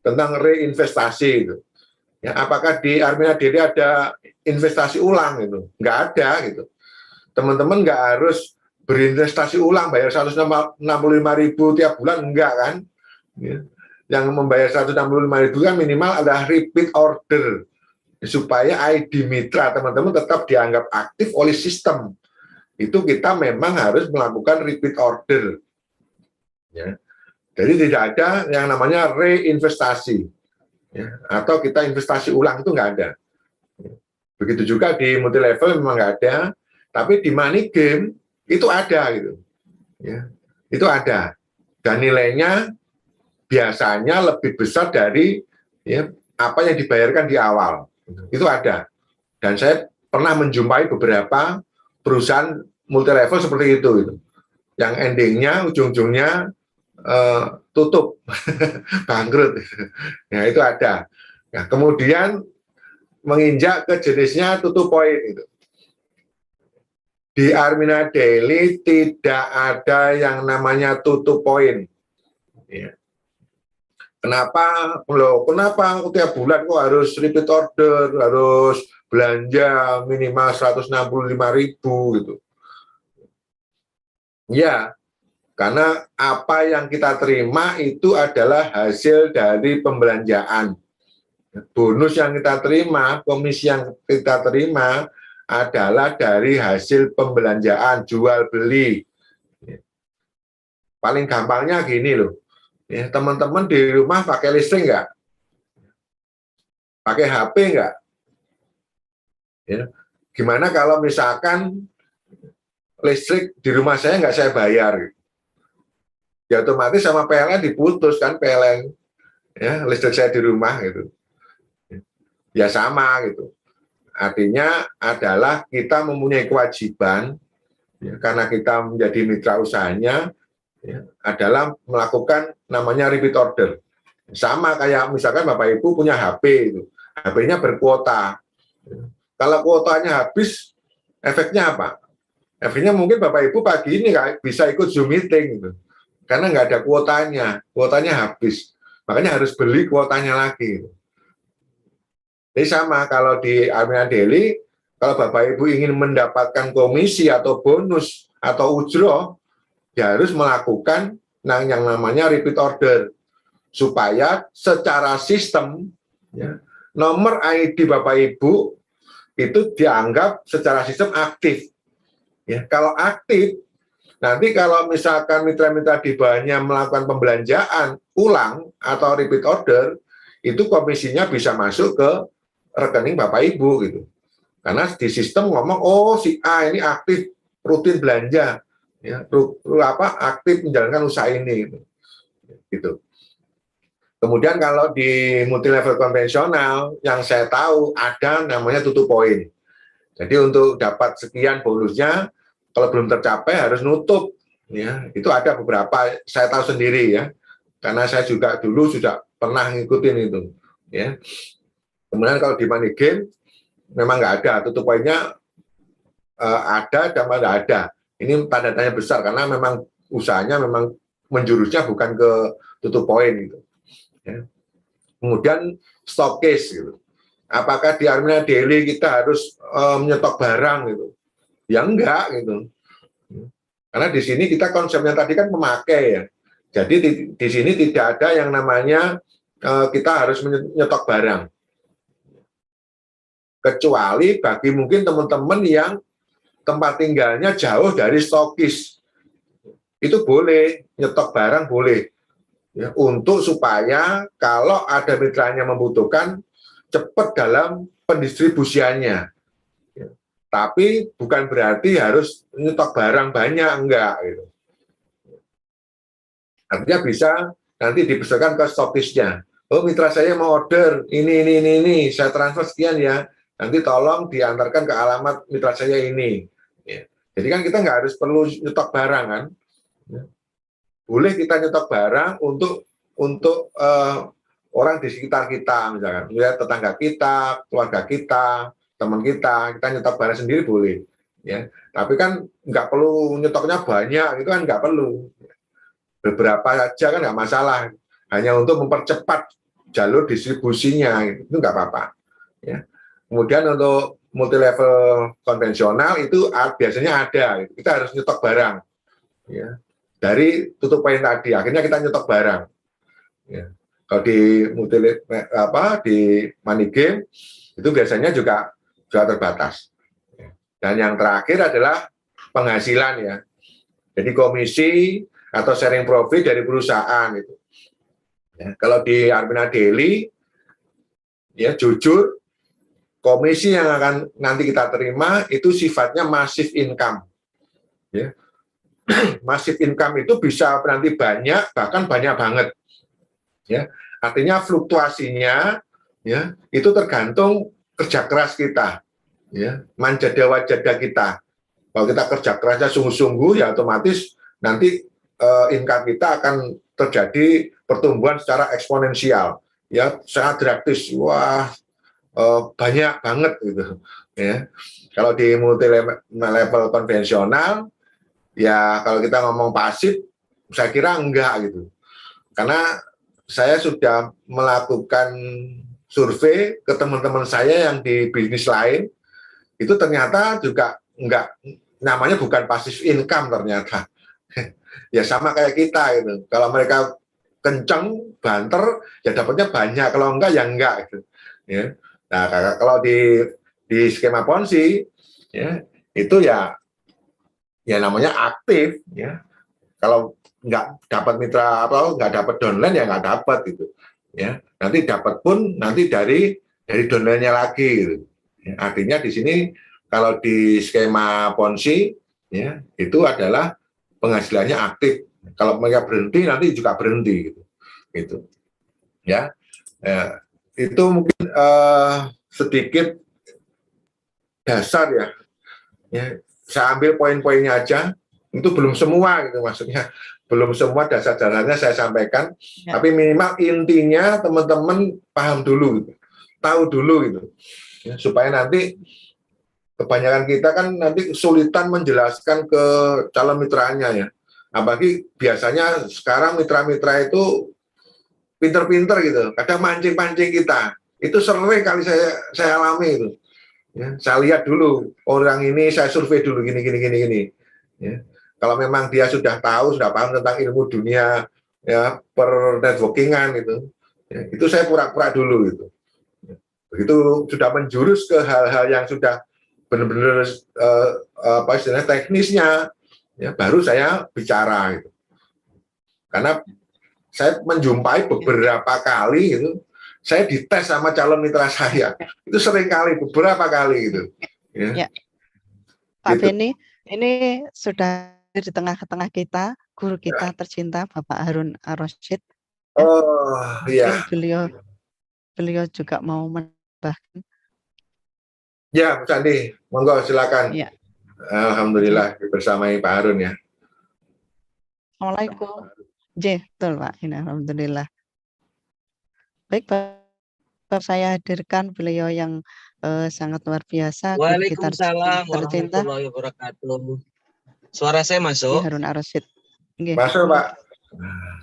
tentang reinvestasi itu. Ya, apakah di Armina Daily ada investasi ulang itu? Nggak ada gitu. Teman-teman nggak harus berinvestasi ulang, bayar 165.000 tiap bulan, enggak kan? Ya. Yang membayar 165.000 kan minimal ada repeat order, supaya ID mitra teman-teman tetap dianggap aktif oleh sistem. Itu kita memang harus melakukan repeat order. Ya. Jadi tidak ada yang namanya reinvestasi. Ya, atau kita investasi ulang itu nggak ada. Begitu juga di multi level memang nggak ada, tapi di money game itu ada gitu. Ya, itu ada. Dan nilainya biasanya lebih besar dari ya, apa yang dibayarkan di awal. Itu ada. Dan saya pernah menjumpai beberapa perusahaan multi level seperti itu. Gitu. Yang endingnya, ujung-ujungnya tutup, bangkrut. Ya, itu ada. Nah, kemudian menginjak ke jenisnya tutup poin itu. Di Armina Daily tidak ada yang namanya tutup poin. Ya. Kenapa? Loh, kenapa tiap bulan kok harus repeat order, harus belanja minimal 165.000 gitu. Ya, karena apa yang kita terima itu adalah hasil dari pembelanjaan. Bonus yang kita terima, komisi yang kita terima adalah dari hasil pembelanjaan, jual beli. Paling gampangnya gini loh, ya, teman-teman di rumah pakai listrik nggak? Pakai HP nggak? Ya. Gimana kalau misalkan listrik di rumah saya nggak saya bayar? Ya otomatis sama PLN diputus kan, PLN, ya listrik saya di rumah gitu. Ya sama gitu. Artinya adalah kita mempunyai kewajiban, ya, karena kita menjadi mitra usahanya, ya, adalah melakukan namanya repeat order. Sama kayak misalkan Bapak Ibu punya HP itu, HP-nya berkuota. Kalau kuotanya habis, efeknya apa? Efeknya mungkin Bapak Ibu pagi ini bisa ikut Zoom meeting gitu. Karena nggak ada kuotanya habis. Makanya harus beli kuotanya lagi. Jadi sama kalau di Armina Daily, kalau Bapak Ibu ingin mendapatkan komisi atau bonus atau ujroh, ya harus melakukan yang namanya repeat order. Supaya secara sistem, ya, nomor ID Bapak Ibu itu dianggap secara sistem aktif. Ya, kalau aktif, nanti kalau misalkan mitra-mitra di bawahnya melakukan pembelanjaan ulang atau repeat order, itu komisinya bisa masuk ke rekening Bapak Ibu gitu. Karena di sistem ngomong, oh si A ini aktif rutin belanja, ya, aktif menjalankan usaha ini gitu. Kemudian kalau di multi level konvensional yang saya tahu ada namanya tutup poin. Jadi untuk dapat sekian bonusnya, kalau belum tercapai harus nutup. Ya, itu ada beberapa saya tahu sendiri ya, karena saya juga dulu sudah pernah ngikutin itu. Ya. Kemudian kalau di money game memang nggak ada, tutup poinnya ada dan nggak ada. Ini tanda tanya besar karena memang usahanya memang menjurusnya bukan ke tutup poin gitu. Ya. Kemudian stokis gitu. Apakah di Armina Daily kita harus menyetok barang gitu? Ya enggak gitu. Karena di sini kita konsepnya tadi kan pemakai ya. Jadi di sini tidak ada yang namanya kita harus menyetok barang. Kecuali bagi mungkin teman-teman yang tempat tinggalnya jauh dari stokis. Itu boleh, nyetok barang boleh. Ya, untuk supaya kalau ada mitranya membutuhkan cepat dalam pendistribusiannya. Ya. Tapi bukan berarti harus nyetok barang banyak, enggak. Gitu. Artinya bisa nanti dipesankan ke stokisnya. oh mitra saya mau order ini, saya transfer sekian ya, nanti tolong diantarkan ke alamat mitra saya ini. Ya. Jadi kan kita nggak harus perlu nyetok barang kan. Ya. Boleh kita nyetok barang untuk orang di sekitar kita, misalkan ya, tetangga kita, keluarga kita, teman kita nyetok barang sendiri boleh. Ya. Tapi kan nggak perlu nyetoknya banyak, itu kan nggak perlu. Beberapa aja kan nggak masalah, hanya untuk mempercepat jalur distribusinya itu nggak apa-apa. Ya. Kemudian untuk multi level konvensional itu biasanya ada, kita harus nyetok barang. Ya. Dari tutup poin tadi, akhirnya kita nyetok barang. Ya. Kalau di di money game itu biasanya juga terbatas. Ya. Dan yang terakhir adalah penghasilan ya. Jadi komisi atau sharing profit dari perusahaan itu. Ya, kalau di Armina Daily, ya jujur, komisi yang akan nanti kita terima itu sifatnya massive income. Ya. Massive income itu bisa nanti banyak, bahkan banyak banget. Ya, artinya fluktuasinya, ya itu tergantung kerja keras kita, ya manjada-wajada kita. Kalau kita kerja kerasnya sungguh-sungguh, ya otomatis nanti income kita akan terjadi pertumbuhan secara eksponensial, ya sangat drastis, wah banyak banget gitu, ya. Kalau di multi level konvensional, ya kalau kita ngomong pasif, saya kira enggak gitu, karena saya sudah melakukan survei ke teman-teman saya yang di bisnis lain, itu ternyata juga enggak, namanya bukan passive income ternyata. Ya sama kayak kita gitu. Kalau mereka kenceng, banter, ya dapatnya banyak. Kalau enggak, ya enggak. Gitu. Ya. Nah, kalau di skema Ponzi, ya itu ya namanya aktif. Ya. Kalau nggak dapat mitra atau nggak dapat downline, ya nggak dapat gitu. Ya. Nanti dapat pun nanti dari downline-nya lagi. Gitu. Ya. Artinya di sini kalau di skema Ponzi, ya itu adalah penghasilannya aktif. Kalau mereka berhenti, nanti juga berhenti gitu. Ya, itu mungkin sedikit dasar ya. Saya ambil poin-poinnya aja. Itu belum semua gitu maksudnya. Belum semua dasar-dasarnya saya sampaikan. Ya. Tapi minimal intinya teman-teman paham dulu, gitu. Tahu dulu gitu. Ya, supaya nanti kebanyakan kita kan nanti kesulitan menjelaskan ke calon mitranya ya. Apalagi biasanya sekarang mitra-mitra itu pinter-pinter gitu, kadang mancing-mancing kita. Itu sering kali saya alami itu. Ya, saya lihat dulu orang ini, saya survei dulu gini. Ya. Kalau memang dia sudah tahu, sudah paham tentang ilmu dunia ya per networkingan itu saya pura-pura dulu gitu. Begitu sudah menjurus ke hal-hal yang sudah benar-benar istilahnya teknisnya, ya baru saya bicara gitu. Karena saya menjumpai beberapa kali gitu, saya dites sama calon mitra saya, itu sering kali, beberapa kali gitu. Ya. Pak gitu. Beni, ini sudah di tengah-tengah kita, guru kita tercinta Bapak Harun Ar-Rasyid. Oh iya. Beliau juga mau menambahkan. Ya, Mas Andi, monggo silakan. Ya. Alhamdulillah bersamai Pak Harun ya. Assalamualaikum. Betul Pak, ini alhamdulillah. Baik Pak, saya hadirkan beliau yang sangat luar biasa. Waalaikumsalam warahmatullahi wabarakatuh. Suara saya masuk? Harun Ar-Rasyid. Masuk Pak.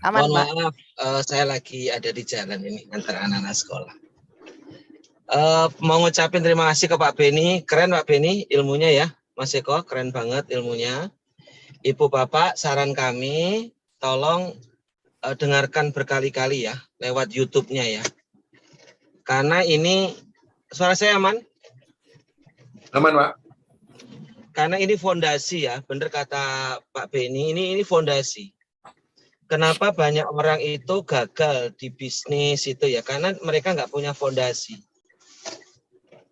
Aman, mohon maaf, saya lagi ada di jalan ini antara anak-anak sekolah. Mau ngucapin terima kasih ke Pak Beni, keren Pak Beni ilmunya ya, Mas Eko, keren banget ilmunya. Ibu Bapak, saran kami tolong dengarkan berkali-kali ya lewat YouTube-nya ya. Karena ini suara saya aman? Aman Pak. Karena ini fondasi ya, benar kata Pak Beni, ini fondasi. Kenapa banyak orang itu gagal di bisnis itu ya? Karena mereka nggak punya fondasi.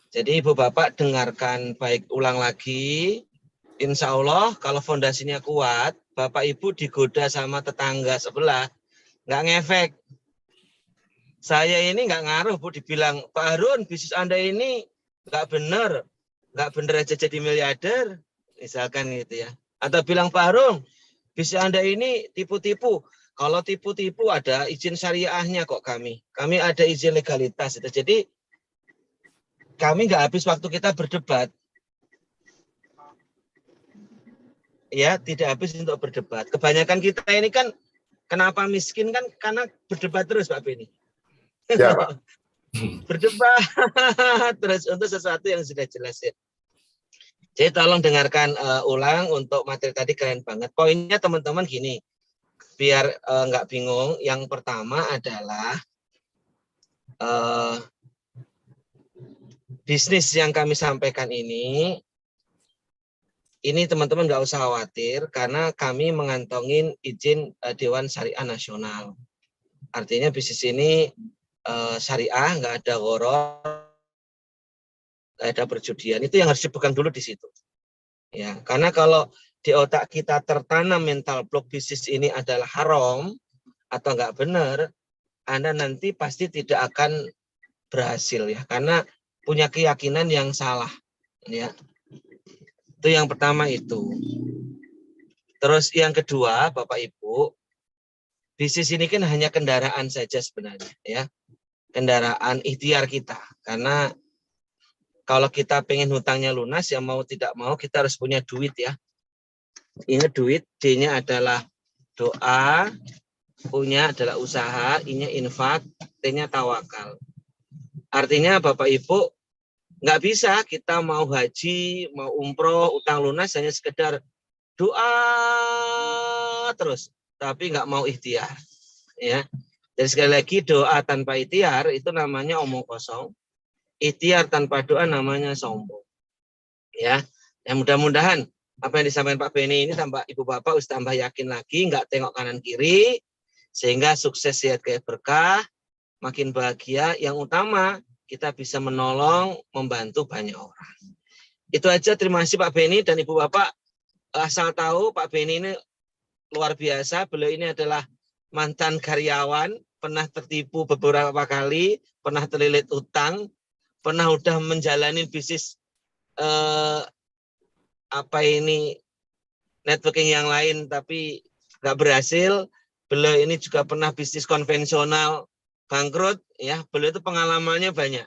Jadi Ibu Bapak dengarkan baik ulang lagi. Insya Allah kalau fondasinya kuat, Bapak Ibu digoda sama tetangga sebelah, nggak ngefek. Saya ini nggak ngaruh Bu, dibilang Pak Harun bisnis Anda ini nggak bener aja jadi miliarder, misalkan gitu ya. Atau bilang Pak Harun bisnis Anda ini tipu-tipu. Kalau tipu-tipu ada izin syariahnya kok kami ada izin legalitas itu. Jadi kami nggak habis waktu kita berdebat, ya tidak habis untuk berdebat. Kebanyakan kita ini kan kenapa miskin kan karena berdebat terus Pak Beni. Ya, Pak. Berdebat terus untuk sesuatu yang sudah jelas ya. Jadi tolong dengarkan ulang untuk materi tadi, keren banget. Poinnya teman-teman gini, biar nggak bingung. Yang pertama adalah bisnis yang kami sampaikan ini teman-teman nggak usah khawatir karena kami mengantongin izin Dewan Syariah Nasional. Artinya bisnis ini syariah, nggak ada gharar, nggak ada perjudian. Itu yang harus dipegang dulu di situ. Ya, karena kalau di otak kita tertanam mental blok bisnis ini adalah haram atau nggak benar, Anda nanti pasti tidak akan berhasil ya, karena punya keyakinan yang salah. Ya, itu yang pertama itu. Terus yang kedua, Bapak Ibu, bisnis ini kan hanya kendaraan saja sebenarnya, ya, kendaraan ikhtiar kita. Karena kalau kita pengen hutangnya lunas, ya mau tidak mau kita harus punya duit ya. Ingat duit, D-nya adalah doa, U-nya adalah usaha, I-nya infak, T-nya tawakal. Artinya Bapak Ibu, nggak bisa kita mau haji, mau umroh, utang lunas hanya sekedar doa terus, tapi nggak mau ikhtiar. Ya. Jadi sekali lagi doa tanpa ikhtiar itu namanya omong kosong. Ikhtiar tanpa doa namanya sombong. Ya, yang mudah-mudahan apa yang disampaikan Pak Beni ini tambah Ibu Bapak harus tambah yakin lagi, nggak tengok kanan kiri, sehingga sukses sehat kayak berkah, makin bahagia. Yang utama kita bisa menolong, membantu banyak orang. Itu aja. Terima kasih Pak Beni dan Ibu Bapak. Asal tahu Pak Beni ini luar biasa. Beliau ini adalah mantan karyawan, pernah tertipu beberapa kali, pernah terlilit utang, pernah udah menjalani bisnis networking yang lain tapi nggak berhasil. Beliau ini juga pernah bisnis konvensional bangkrut ya. Beliau itu pengalamannya banyak.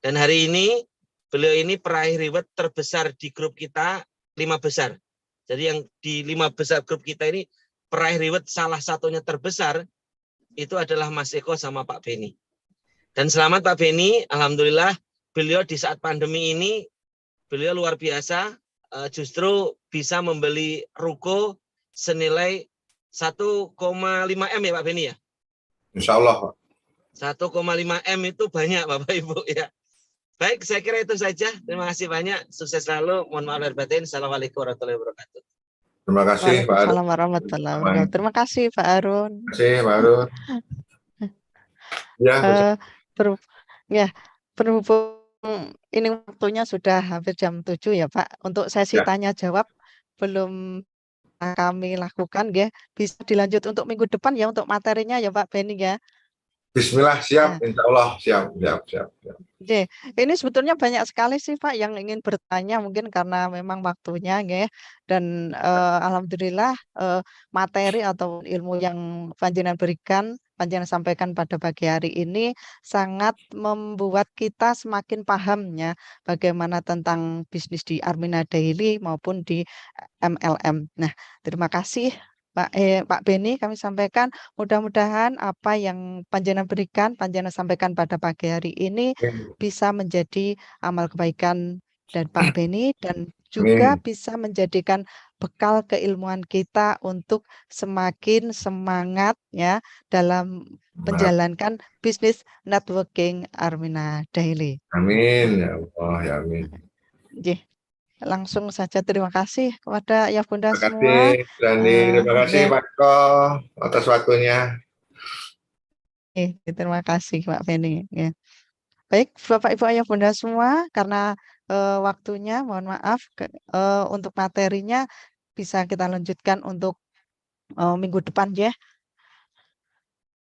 Dan hari ini beliau ini peraih reward terbesar di grup kita, 5 besar. Jadi yang di 5 besar grup kita ini peraih reward salah satunya terbesar itu adalah Mas Eko sama Pak Beni. Dan selamat Pak Beni, alhamdulillah beliau di saat pandemi ini beliau luar biasa, justru bisa membeli ruko senilai 1,5 M ya Pak Beni ya? Insya Allah, Pak. 1,5 M itu banyak Bapak Ibu ya. Baik, saya kira itu saja. Terima kasih banyak. Sukses selalu. Mohon maaf lahir batin. Assalamualaikum warahmatullahi wabarakatuh. Terima kasih, Pak Harun. Waalaikumsalam warahmatullahi wabarakatuh. Terima kasih Pak Harun. Terima kasih, Pak Harun. Ya, Ya, berhubung ini waktunya sudah hampir jam 7 ya Pak. Untuk sesi Ya. tanya jawab belum kami lakukan ya. Bisa dilanjut untuk minggu depan ya untuk materinya ya Pak Beni ya. Bismillah, siap. Nah. Insya Allah, siap. Oke, ini sebetulnya banyak sekali sih Pak yang ingin bertanya mungkin karena memang waktunya ya. Dan alhamdulillah materi atau ilmu yang panjenengan berikan, panjenengan sampaikan pada pagi hari ini sangat membuat kita semakin pahamnya bagaimana tentang bisnis di Armina Daily maupun di MLM. Nah, terima kasih Pak Beni, kami sampaikan mudah-mudahan apa yang panjenengan berikan, panjenengan sampaikan pada pagi hari ini bisa menjadi amal kebaikan dari Pak Beni dan juga bisa menjadikan bekal keilmuan kita untuk semakin semangat ya dalam menjalankan bisnis networking Armina Daily. Amin ya Allah, ya amin. Langsung saja terima kasih kepada ya Bunda semua. Terima kasih, Randi. Terima kasih Pak Ko atas waktunya. Terima kasih Pak Beni. Ya. Baik, Bapak Ibu Ayah Bunda semua, karena waktunya mohon maaf untuk materinya bisa kita lanjutkan untuk minggu depan ya.